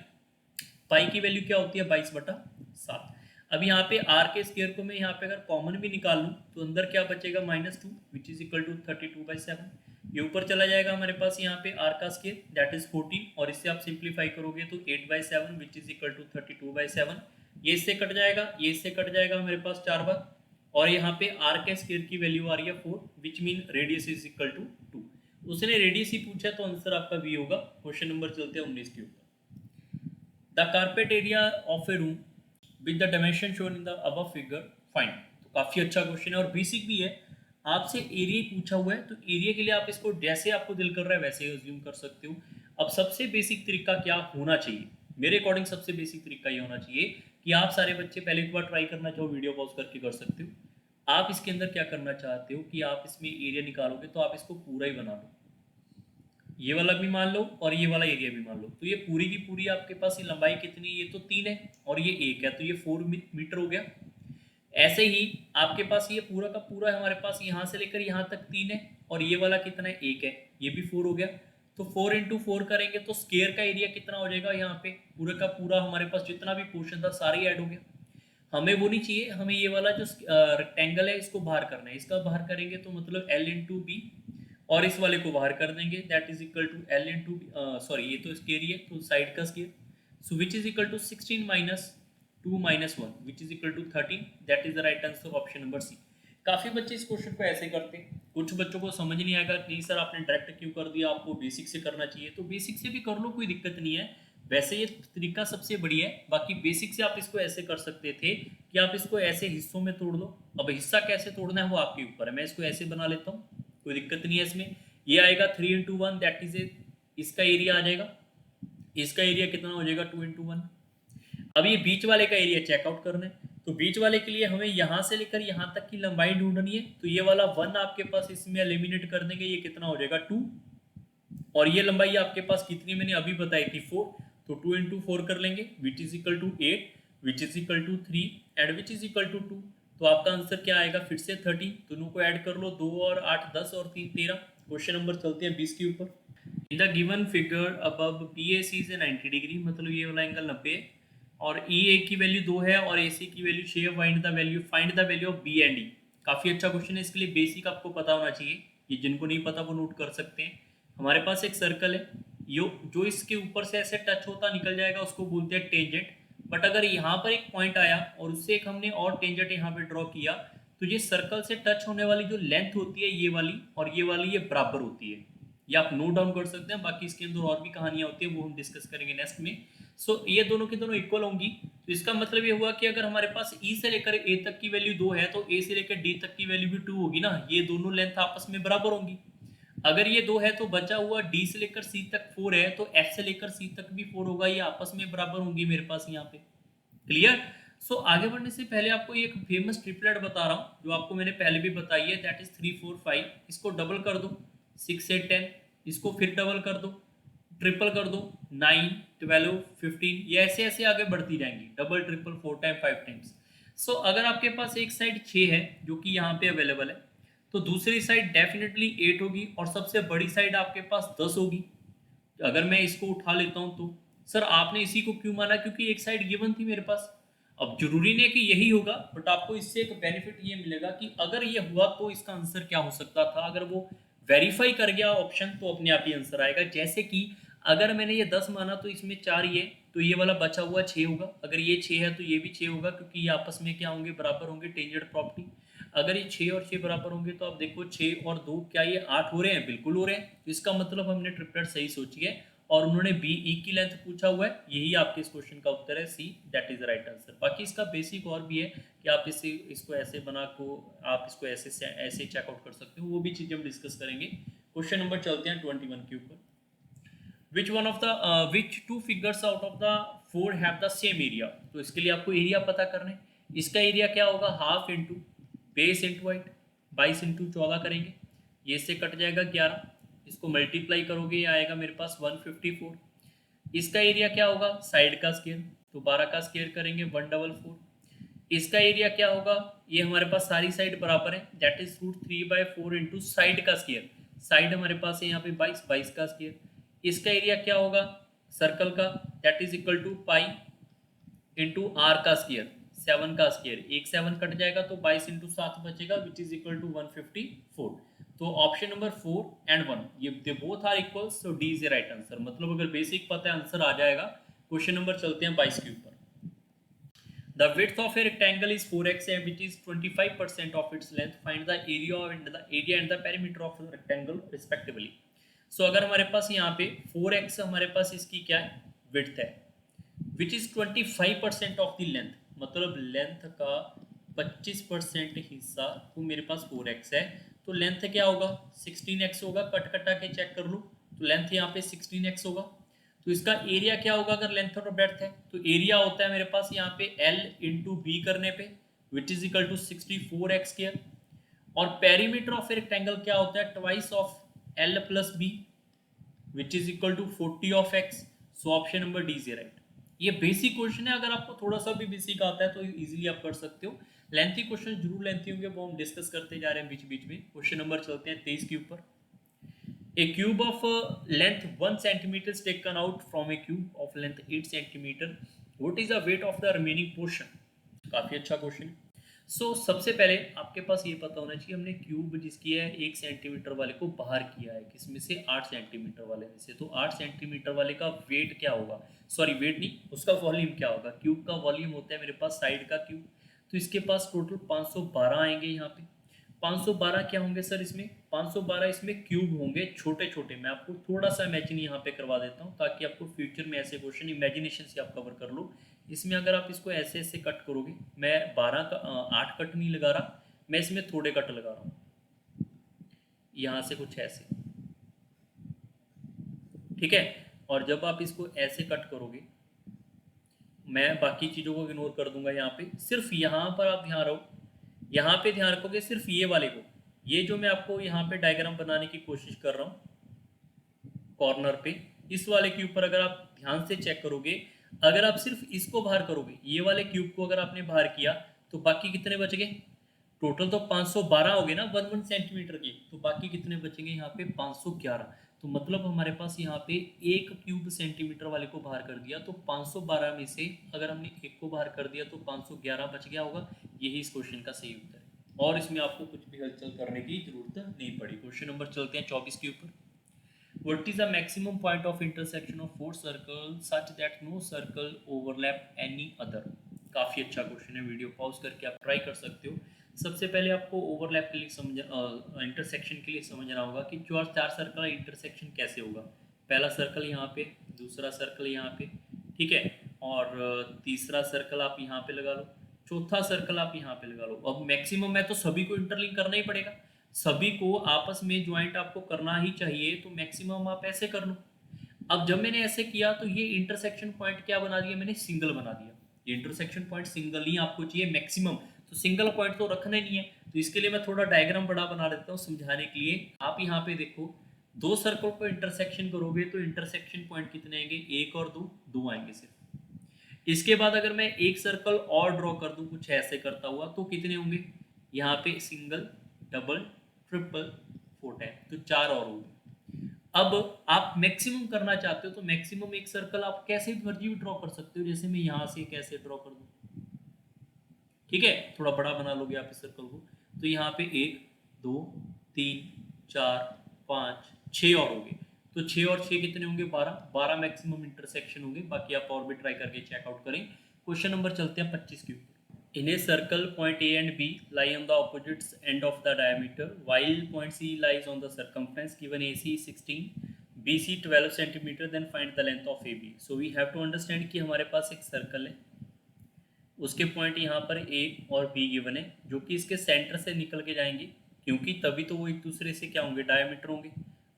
पाई की वैल्यू क्या होती है 22/7। अब यहाँ पे आर के स्क्वायर को मैं यहाँ पे अगर कॉमन भी निकाल लूँ तो अंदर क्या बचेगा -2 विच इज इक्वल टू 32/7। ये ऊपर चला जाएगा हमारे पास यहाँ पे आर का स्क्वायर दैट इज 14 और इससे आप सिंप्लीफाई करोगे तो 8/7 विच इज इक्वल टू 32/7। ये इससे कट जाएगा, ये इससे कट जाएगा हमारे पास 4 बार और यहाँ पे आर के स्क्वायर की वैल्यू आ रही है 4 which mean radius is equal to 2। उसने रेडियस ही पूछा तो आंसर आपका बी होगा। क्वेश्चन नंबर चलते हैं 19 के ऊपर। The carpet area of A room with the dimension shown in the above figure find. तो काफी अच्छा क्वेश्चन है और बेसिक भी है, आपसे एरिया पूछा हुआ है तो एरिया के लिए आप इसको जैसे आपको दिल कर रहा है वैसे अज्यूम कर सकते हो। अब सबसे बेसिक तरीका क्या होना चाहिए, मेरे अकॉर्डिंग सबसे बेसिक तरीका ये होना चाहिए कि आप सारे बच्चे पहले एक बार ट्राई करना चाहो वीडियो पॉज करके कर सकते हो। आप इसके अंदर क्या करना चाहते हो कि आप इसमें एरिया निकालोगे तो आप इसको पूरा ही बना लो, ये वाला भी मान लो और ये वाला एरिया भी मान लो। तो ये पूरी की पूरी आपके पास ये लंबाई कितनी, ये तो 3 है और ये 1 है तो ये 4 मीटर हो गया। ऐसे ही आपके पास ये पूरा का पूरा हमारे पास यहाँ से लेकर यहाँ तक 3 है और ये वाला कितना है 1 है, ये भी 4 हो गया। तो 4 इंटू 4 करेंगे तो स्क्वायर का एरिया कितना हो जाएगा, यहाँ पे पूरे का पूरा हमारे पास जितना भी पोर्शन था सारी ऐड हो गया। हमें वो नहीं चाहिए, हमें ये वाला जो रेक्टेंगल है इसको बाहर करना है, इसका बाहर करेंगे तो मतलब L इंटू बी और इस वाले को बाहर कर देंगे that is equal to L into sorry ये तो स्क्वायर ही है तो साइड का square, so which is equal to 16 minus 2 minus 1 which is equal to 13 that is the right answer option number C. काफी बच्चे इस क्वेश्चन को ऐसे करते हैं, कुछ बच्चों को समझ नहीं आएगा नहीं सर आपने डायरेक्ट क्यों कर दिया, आपको बेसिक से करना चाहिए। तो बेसिक से भी कर लो, कोई दिक्कत नहीं है, वैसे ये तरीका सबसे बढ़िया है। बाकी बेसिक से आप इसको ऐसे कर सकते थे कि आप इसको ऐसे हिस्सों में तोड़ लो, अब हिस्सा कैसे तोड़ना है वो आपके ऊपर है। मैं इसको ऐसे बना लेता हूँ, कोई दिक्कत नहीं है इसमें। ये आएगा 3 इंटू 1 दैट इज इसका एरिया आ जाएगा, इसका एरिया कितना हो जाएगा 2 इंटू 1। अब ये बीच वाले का एरिया चेकआउट करना है तो बीच वाले के लिए हमें यहाँ से लेकर यहाँ तक की लंबाई ढूंढनी है। तो ये वाला 1 आपके पास इसमें एलिमिनेट कर देंगे, ये कितना हो जाएगा 2 और ये लंबाई आपके पास कितनी मैंने अभी बताई थी 4, तो 2 इंटू 4 कर लेंगे which is equal to 8 which is equal to 3 and which is equal to 2। तो आपका आंसर क्या आएगा फिर से 30, दोनों को ऐड कर लो 2 और 8 10 और 3 13। क्वेश्चन नंबर चलते हैं 20 के ऊपर। In the given figure above BAC से 90 डिग्री, मतलब ये वाला एंगल 90 है और EA की वैल्यू 2 है और AC की वैल्यू 6 है। Find the value of B and E। काफी अच्छा क्वेश्चन है, इसके लिए बेसिक आपको पता होना चाहिए, ये जिनको नहीं पता वो नोट कर सकते हैं। हमारे पास एक सर्कल है, यो जो इसके ऊपर से ऐसे टच होता निकल जाएगा उसको बोलते हैं टेंजेंट। बट अगर यहाँ पर एक पॉइंट आया और उससे एक हमने और टेंजेंट यहाँ पे ड्रॉ किया तो ये सर्कल से टच होने वाली जो लेंथ होती है ये वाली और ये वाली ये बराबर होती है, ये आप नोट डाउन कर सकते हैं। बाकी इसके अंदर और भी कहानियां होती है वो हम डिस्कस करेंगे नेक्स्ट में। सो ये दोनों की दोनों इक्वल होंगी, तो इसका मतलब ये हुआ कि अगर हमारे पास E से लेकर A तक की वैल्यू 2 है तो A से लेकर D तक की वैल्यू भी 2 होगी ना, ये दोनों लेंथ आपस में बराबर होंगी। अगर ये 2 है तो बचा हुआ D से लेकर C तक 4 है तो F से लेकर C तक भी 4 होगा, ये आपस में बराबर होंगी मेरे पास यहाँ पे। क्लियर? सो आगे बढ़ने से पहले आपको एक फेमस ट्रिपलेट बता रहा हूँ जो आपको मैंने पहले भी बताई है दैट इज 3 4 5। इसको डबल कर दो 6 8 10, इसको फिर डबल कर दो, ट्रिपल कर दो 9 12 15, ये ऐसे ऐसे आगे बढ़ती जाएंगी, डबल ट्रिपल 4 टाइम 5 टाइम्स। सो अगर आपके पास एक साइड 6 है जो कि यहाँ पे अवेलेबल है तो दूसरी साइड डेफिनेटली 8 होगी और सबसे बड़ी साइड आपके पास 10 होगी। अगर मैं इसको उठा लेता हूं तो सर आपने इसी को क्यों माना, क्योंकि एक साइड गिवन थी मेरे पास। अब जरूरी नहीं कि यही होगा बट आपको इससे एक बेनिफिट ये मिलेगा कि अगर ये हुआ तो इसका आंसर क्या हो सकता था, अगर वो वेरीफाई कर गया ऑप्शन तो अपने आप ही आंसर आएगा। जैसे कि अगर मैंने ये 10 माना तो इसमें 4 ये तो ये वाला बचा हुआ 6 होगा, अगर ये 6 है तो ये भी 6 होगा क्योंकि ये आपस में क्या होंगे बराबर होंगे, टेंजेंट प्रॉपर्टी। अगर ये 6 और 6 बराबर होंगे तो आप देखो 6 और 2 क्या ये 8 हो रहे हैं, बिल्कुल हो रहे हैं। तो इसका मतलब हमने ट्रिपलेट सही सोची है और उन्होंने BE की लेंथ पूछा हुआ है, यही आपके इस क्वेश्चन का उत्तर है C, that is the right answer. बाकी इसका बेसिक और भी है कि आप इसको ऐसे बना को आप इसको ऐसे चेकआउट कर सकते हो, वो भी चीजें हम डिस्कस करेंगे। क्वेश्चन नंबर चलते हैं 21 के ऊपर। Which two figures out of the 4 have the same area. तो इसके लिए आपको एरिया पता करना है, इसका एरिया क्या होगा half into base into height, 22 into 14 करेंगे, ये से कट जाएगा 11, इसको मल्टीप्लाई करोगे ये आएगा मेरे पास 154। इसका एरिया क्या होगा साइड का स्क्वायर, तो 12 का स्क्वायर करेंगे 144, इसका एरिया क्या होगा, ये हमारे पास सारी साइड बराबर है, दैट इज √3/4 इंटू साइड का स्क्वायर, साइड हमारे पास है यहाँ पे 22, 22 का स्क्वायर। इसका एरिया क्या होगा सर्कल का, that is equal to pi into R का स्क्वायर, 7 का स्क्वायर, एक 7 कट जाएगा तो 22 इंटू 7 बचेगा विच इज इक्वल टू 154। तो ऑप्शन नंबर 4 एंड 1 ये they both are equal, so D is the right answer. मतलब अगर बेसिक पता है आंसर आ जाएगा। क्वेश्चन नंबर चलते हैं 22 के ऊपर। The width of a rectangle is 4x which is 25% of its length. Find the area and the perimeter of the rectangle respectively. So अगर हमारे पास यहाँ पे 4x हमारे पास इसकी क्या है width है, which is 25% of the length, मतलब लेंथ का 25% हिस्सा वो मेरे पास 4x है, तो लेंथ क्या होगा 16x होगा। कट कटा के चेक कर लो तो लेंथ यहाँ पे 16x होगा। तो इसका एरिया क्या होगा अगर लेंथ और ब्रेड्थ है, तो एरिया होता है मेरे पास यहाँ पे L इंटू बी करने पे which is equal to 64x square. और पेरीमीटर ऑफ ए रेक्टेंगल क्या होता है twice of L plus B which is equal to 40 of x। So option number D is right. ये बेसिक क्वेश्चन है, अगर आपको थोड़ा सा भी बेसिक आता है तो इजीली आप कर सकते हो। लेंथी क्वेश्चन जरूर लेंथी होंगे, वो हम डिस्कस करते जा रहे हैं बीच बीच में। क्वेश्चन नंबर चलते हैं 23 के ऊपर। A cube of length 1 centimeter is taken out from a cube of length 8 centimeter. What is the weight of the remaining portion? काफी अच्छा क्वेश्चन। सबसे पहले आपके पास ये पता होना चाहिए हमने क्यूब जिसकी है 1 सेंटीमीटर वाले को बाहर किया है किसमें से 8 सेंटीमीटर वाले में से, तो 8 सेंटीमीटर वाले का वेट क्या होगा, सॉरी वेट नहीं उसका वॉल्यूम क्या होगा। क्यूब का वॉल्यूम होता है मेरे पास साइड का क्यूब, तो इसके पास टोटल 512 आएंगे यहाँ पे। 512 क्या होंगे सर इसमें, 512 इसमें क्यूब होंगे छोटे छोटे। मैं आपको थोड़ा सा इमेजिन यहाँ पे करवा देता हूँ ताकि आपको फ्यूचर में ऐसे क्वेश्चन इमेजिनेशन से आप कवर कर लो। इसमें अगर आप इसको ऐसे ऐसे कट करोगे, मैं 8 कट नहीं लगा रहा, मैं इसमें थोड़े कट लगा रहा हूँ यहाँ से कुछ ऐसे, ठीक है। और जब आप इसको ऐसे कट करोगे, मैं बाकी चीज़ों को इग्नोर कर दूंगा, यहाँ पे सिर्फ यहाँ पर आप ध्यान रहो, यहाँ पे ध्यान रखोगे सिर्फ ये वाले को, ये जो मैं आपको यहाँ पे डायग्राम बनाने की कोशिश कर रहा हूँ कॉर्नर पे, इस वाले के ऊपर अगर आप ध्यान से चेक करोगे, अगर आप सिर्फ इसको बाहर करोगे, ये वाले क्यूब को अगर आपने बाहर किया तो बाकी कितने बच गए, टोटल तो 512 हो गए ना 1 सेंटीमीटर के, तो बाकी कितने बचेंगे यहाँ पे 511। तो मतलब हमारे पास यहाँ पे एक क्यूब सेंटीमीटर वाले को बाहर कर दिया, तो 512 में से अगर हमने एक को बाहर कर दिया तो 511 बच गया होगा। यही इस क्वेश्चन का सही उत्तर है और इसमें आपको कुछ भी हलचल करने की जरूरत नहीं पड़ी। क्वेश्चन नंबर चलते हैं 24 के ऊपर। What is the maximum point of intersection of four circles such that no circle overlap any other? काफी अच्छा क्वेश्चन है, वीडियो पॉज करके आप ट्राई कर सकते हो। सबसे पहले आपको ओवरलैप के लिए इंटरसेक्शन के लिए समझना होगा कि जो 4 सर्कल इंटरसेक्शन कैसे होगा। पहला सर्कल यहाँ पे, दूसरा सर्कल यहाँ पे, ठीक है, और तीसरा सर्कल आप यहाँ पे लगा लो, चौथा सर्कल आप यहाँ पे लगा लो। अब मैक्सिमम है तो सभी को इंटरलिंक करना ही पड़ेगा, सभी को आपस में ज्वाइंट आपको करना ही चाहिए, तो मैक्सिमम आप ऐसे कर लो। अब जब मैंने ऐसे किया तो ये इंटरसेक्शन पॉइंट क्या बना दिया मैंने, सिंगल बना दिया। ये इंटरसेक्शन पॉइंट सिंगल ही आपको चाहिए मैक्सिमम, तो सिंगल पॉइंट तो रखना ही नहीं है। तो इसके लिए मैं थोड़ा डायग्राम बड़ा बना देता हूँ समझाने के लिए। आप यहाँ पे देखो, दो सर्कल को इंटरसेक्शन करोगे तो इंटरसेक्शन पॉइंट कितने आएंगे, एक और दो आएंगे सिर्फ। इसके बाद अगर मैं एक सर्कल और ड्रॉ कर दूं कुछ ऐसे करता हुआ, तो कितने होंगे यहाँ पे, सिंगल, डबल, ट्रिपल, 4 टाइम, तो 4 और होंगे। अब आप मैक्सिमम करना चाहते हो तो मैक्सिमम एक सर्कल आप कैसे मर्जी ड्रॉ कर सकते हो, जैसे मैं यहाँ से कैसे ड्रॉ कर दूं, ठीक है, थोड़ा बड़ा बना लोगे आप इस सर्कल को, तो यहाँ पे 1 2 3 4 5 6 और होंगे, तो 6 और 6 कितने होंगे, 12 मैक्सिमम इंटरसेक्शन होंगे। बाकी आप और भी ट्राई करके चेकआउट करें। क्वेश्चन नंबर चलते हैं 25 के ऊपर। In a circle, point A and B lie on the opposite end of the diameter, while point C lies on the circumference. Given AC 16, BC 12 centimeter, then find the length of AB. So we have to understand कि हमारे पास एक circle है, उसके point यहाँ पर A और B given है, जो कि इसके सेंटर से निकल के जाएंगे, क्योंकि तभी तो वो एक दूसरे से क्या होंगे, डायमीटर होंगे,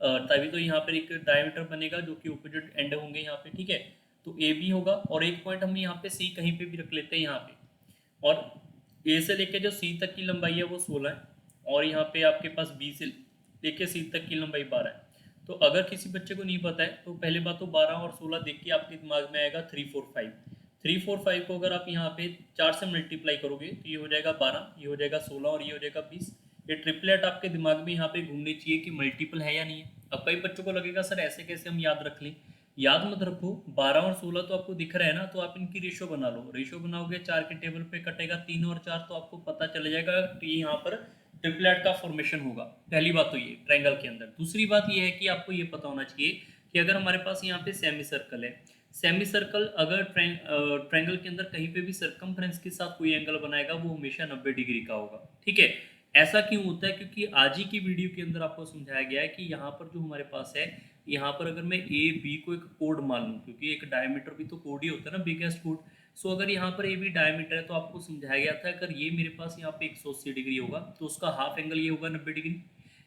तभी तो यहाँ पर एक डायमीटर बनेगा जो कि ऑपोजिट एंड होंगे यहाँ पे, ठीक है। तो ए बी होगा, और एक पॉइंट हम यहाँ पे सी कहीं पे भी रख लेते हैं यहाँ पे, और ए से लेके जो सी तक की लंबाई है वो 16 है, और यहाँ पे आपके पास बी से लेके सी तक की लंबाई 12 है। तो अगर किसी बच्चे को नहीं पता है तो पहले बात तो 12 और 16 देख के आपके दिमाग में आएगा 3 4 5, 345 को अगर आप यहाँ पे 4 से मल्टीप्लाई करोगे तो ये हो जाएगा 12, ये हो जाएगा 16 और ये हो जाएगा 20। ये ट्रिपलेट आपके दिमाग में यहाँ पे घूमनी चाहिए कि मल्टीपल है या नहीं है। अब कई बच्चों को लगेगा सर ऐसे कैसे हम याद रख लें। याद मत रखो, 12 और 16 तो आपको दिख रहा है ना, तो आप इनकी रेशो बना लो। रेशो बनाओगे 4 के टेबल पे कटेगा 3 और 4, तो आपको पता चल जाएगा कि यहाँ पर ट्रिपलेट का फॉर्मेशन होगा। पहली बात तो ये ट्रायंगल के अंदर। दूसरी बात ये है कि आपको ये पता होना चाहिए कि अगर हमारे पास यहाँ पे सेमी सर्कल है, सेमी सर्कल अगर ट्रायंगल के अंदर कहीं पे भी सरकमफ्रेंस के साथ कोई एंगल बनाएगा वो हमेशा 90 डिग्री का होगा। ठीक है, ऐसा क्यों होता है? क्योंकि आज ही की वीडियो के अंदर आपको समझाया गया है कि यहाँ पर जो हमारे पास है, यहाँ पर अगर मैं ए बी को एक कोड मान लूँ, क्योंकि एक डायमीटर भी तो कोड ही होता है ना, बिगेस्ट कोड। सो अगर यहाँ पर ए बी डायमीटर है तो आपको समझाया गया था अगर ये मेरे पास यहाँ पे 180 डिग्री होगा तो उसका हाफ एंगल ये होगा 90 डिग्री।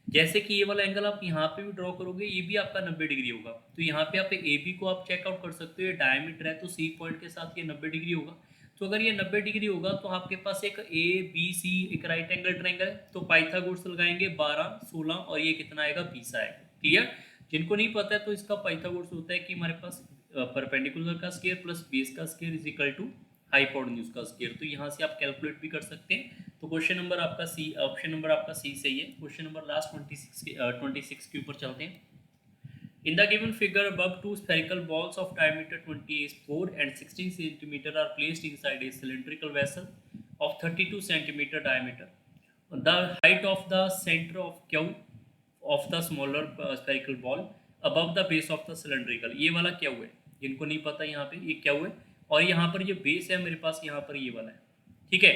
जैसे कि ये वाला एंगल आप यहाँ पे भी ड्रॉ करोगे, ये भी आपका 90 डिग्री होगा। तो यहाँ पे आप ए बी को आप चेकआउट कर सकते हो, ये डायमीटर है तो सी पॉइंट के साथ ये 90 डिग्री होगा। तो अगर ये 90 डिग्री होगा तो आपके पास एक ए बी सी एक राइट एंगल ट्रायंगल है, तो पाइथागोरस लगाएंगे 12, 16 और ये कितना आएगा 20 आएगा। क्लियर? जिनको नहीं पता है तो इसका पाइथागोरस होता है कि हमारे पास परपेंडिकुलर का स्क्वायर प्लस बेस का square is equal to hypotenuse का स्क्वायर। तो यहाँ से आप कैलकुलेट भी कर सकते हैं। तो क्वेश्चन नंबर आपका सी, ऑप्शन नंबर आपका सी सही है। क्वेश्चन नंबर लास्ट 26 के ऊपर चलते हैं। In the given figure above, two spherical balls of diameter 24 and 16 centimeter are placed inside a cylindrical vessel of 32 centimeter diameter. The height of the center of Q of the smaller spherical ball above the base of the cylindrical. ये वाला क्या हुआ है, जिनको नहीं पता यहाँ पे ये क्या हुआ है, और यहाँ पर ये बेस है मेरे पास, यहाँ पर ये वाला है। ठीक है,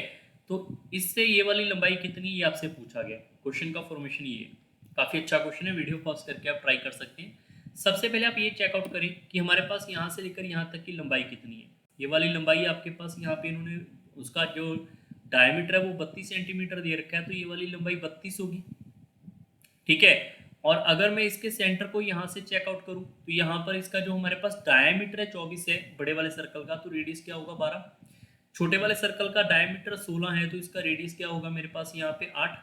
तो इससे ये वाली लंबाई कितनी, ये आपसे पूछा गया। क्वेश्चन का फॉर्मेशन ये है। काफ़ी अच्छा क्वेश्चन है, वीडियो पॉज करके आप ट्राई कर सकते हैं। सबसे पहले आप ये चेकआउट करें कि हमारे पास यहाँ से लेकर यहाँ तक की लंबाई कितनी है। ये वाली लंबाई आपके पास यहाँ पे इन्होंने उसका जो डायमीटर है वो 32 सेंटीमीटर दे रखा है, तो ये वाली लंबाई 32 होगी। ठीक है, और अगर मैं इसके सेंटर को यहाँ से चेकआउट करूँ तो यहाँ पर इसका जो हमारे पास डायमीटर है 24 है बड़े वाले सर्कल का, तो रेडियस क्या होगा 12। छोटे वाले सर्कल का डायमीटर 16 है तो इसका रेडियस क्या होगा मेरे पास यहाँ पे 8।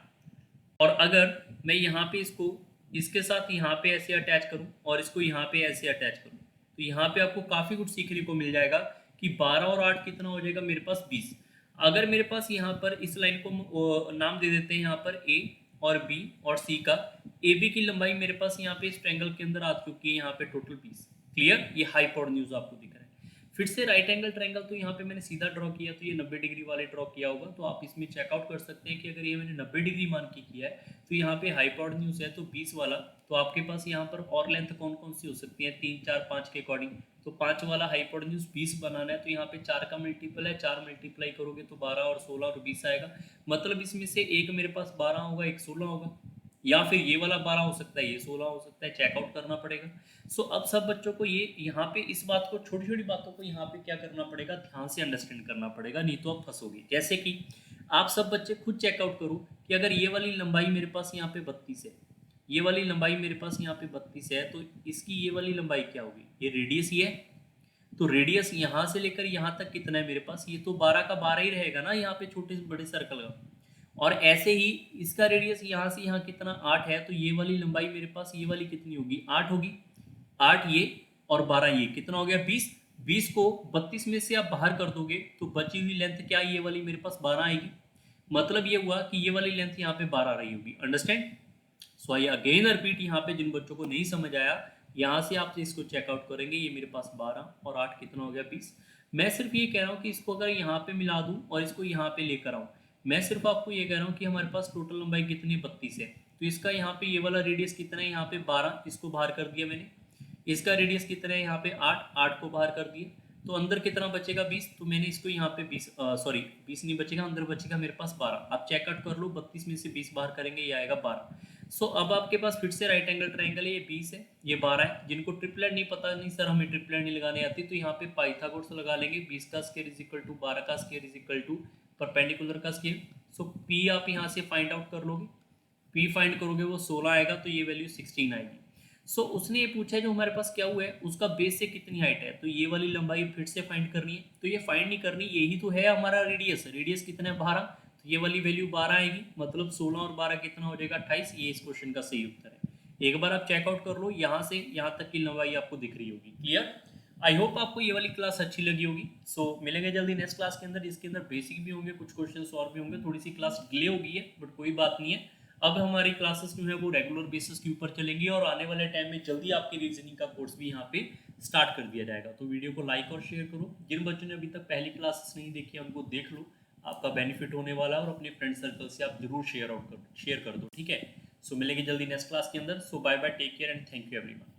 और अगर मैं यहाँ पे इसको इसके साथ यहाँ पे ऐसे अटैच करूँ और इसको यहाँ पे ऐसे अटैच करूँ, तो यहाँ पे आपको काफ़ी कुछ सीखने को मिल जाएगा कि 12 और 8 कितना हो जाएगा मेरे पास 20। अगर मेरे पास यहाँ पर इस लाइन को नाम दे देते हैं यहाँ पर ए और बी और सी का, ए बी की लंबाई मेरे पास यहाँ पे इस ट्रायंगल के अंदर आ चुकी है यहाँ पे टोटल 20। क्लियर? ये हाइपोटेन्यूज आपको दिख रहा है। फिर से राइट एंगल ट्रायंगल, तो यहाँ पे मैंने सीधा ड्रॉ किया तो ये 90 डिग्री वाले ड्रॉ किया होगा, तो आप इसमें चेकआउट कर सकते हैं कि अगर ये मैंने 90 डिग्री मान के किया है तो यहाँ पे हाइपोटेन्यूज है तो 20 वाला, तो आपके पास यहाँ पर और लेंथ कौन कौन सी हो सकती है 3, 4, 5 के अकॉर्डिंग। तो 5 वाला हाइपोटेन्यूज 20 बनाना है, तो यहाँ पे 4 का मल्टीपल है, 4 मल्टीप्लाई करोगे तो 12 और 16 और 20 आएगा। मतलब इसमें से एक मेरे पास 12 होगा, एक 16 होगा, या फिर ये वाला 12 हो सकता है, ये 16 हो सकता है, चेकआउट करना पड़ेगा। सो अब सब बच्चों को ये यहाँ पे इस बात को, छोटी छोटी बातों को यहाँ पे क्या करना पड़ेगा, ध्यान से अंडरस्टैंड करना पड़ेगा, नहीं तो आप फंसोगे। जैसे कि आप सब बच्चे खुद चेकआउट करो कि अगर ये वाली लंबाई मेरे पास यहाँ पे 32 है, ये वाली लंबाई मेरे पास यहाँ पे 32 है, तो इसकी ये वाली लंबाई क्या होगी, ये रेडियस ही है। तो रेडियस यहाँ से लेकर यहाँ तक कितना है मेरे पास, ये तो 12 का 12 ही रहेगा ना यहाँ पे छोटे से बड़े सर्कल का। और ऐसे ही इसका रेडियस यहाँ से यहाँ कितना 8 है, तो ये वाली लंबाई मेरे पास ये वाली कितनी होगी 8 होगी। 8 ये और 12 ये कितना हो गया 20। 20 को 32 में से आप बाहर कर दोगे तो बची हुई लेंथ क्या, ये वाली मेरे पास 12 आएगी। मतलब ये हुआ कि ये वाली लेंथ यहाँ पे 12 रही होगी। Understand? So I again repeat, यहाँ पे जिन बच्चों को नहीं समझ आया यहाँ से आप इसको चेकआउट करेंगे, ये मेरे पास 12 और 8 कितना हो गया 20। मैं सिर्फ ये कह रहा हूँ कि इसको अगर यहाँ पे मिला दूँ और इसको यहाँ पे लेकर आऊँ, मैं सिर्फ आपको ये कह रहा हूँ कि हमारे पास टोटल लंबाई कितनी 32 है, तो इसका यहाँ पे ये वाला रेडियस कितना है यहाँ पे 12, इसको बाहर कर दिया मैंने। इसका रेडियस कितना है यहाँ पे 8, 8 को बाहर कर दिया, तो अंदर कितना बचेगा 20, तो मैंने इसको यहाँ पे 20 सॉरी 20 नहीं बचेगा, अंदर बचेगा मेरे पास 12। आप चेकआउट कर लो, 32 में से 20 बाहर करेंगे ये आएगा 12। सो अब आपके पास फिर से राइट एंगल ट्रायंगल है, ये 20 है, ये 12 है। जिनको ट्रिपलेट नहीं पता, नहीं सर हमें ट्रिपलेट नहीं लगाने आती, तो यहाँ पे पाइथागोरस लगा लेंगे, 20 का स्क्वायर इज इक्वल टू 12 का square is equal to perpendicular का स्क्वायर। सो पी आप यहाँ से फाइंड आउट कर लोगे, पी फाइंड करोगे वो 16 आएगा, तो ये वैल्यू 16 आएगी। सो उसने ये पूछा है जो हमारे पास क्या हुआ है उसका बेस से कितनी हाइट है, तो ये वाली लंबाई फिर से फाइंड करनी है। तो ये फाइंड नहीं करनी, यही तो है हमारा रेडियस। रेडियस कितना है 12, तो ये वाली वैल्यू 12 आएगी, मतलब 16 और 12 कितना हो जाएगा 28। ये इस क्वेश्चन का सही उत्तर है। एक बार आप चेकआउट कर लो, यहाँ से यहाँ तक की लंबाई आपको दिख रही होगी। क्लियर? आई होप आपको ये वाली क्लास अच्छी लगी होगी। सो मिलेंगे जल्दी नेक्स्ट क्लास के अंदर। इसके अंदर बेसिक भी होंगे, कुछ क्वेश्चंस और भी होंगे। थोड़ी सी क्लास डिले हो गई है बट कोई बात नहीं है। अब हमारी क्लासेस जो है वो रेगुलर बेसिस के ऊपर चलेंगी और आने वाले टाइम में जल्दी आपके रीजनिंग का कोर्स भी यहाँ पे स्टार्ट कर दिया जाएगा। तो वीडियो को लाइक और शेयर करो। जिन बच्चों ने अभी तक पहली क्लासेस नहीं देखी है उनको देख लो, आपका बेनिफिट होने वाला है। और अपने फ्रेंड सर्कल से आप जरूर शेयर कर दो, ठीक है। सो मिलेंगे जल्दी नेक्स्ट क्लास के अंदर। So bye bye, take care and thank you everyone.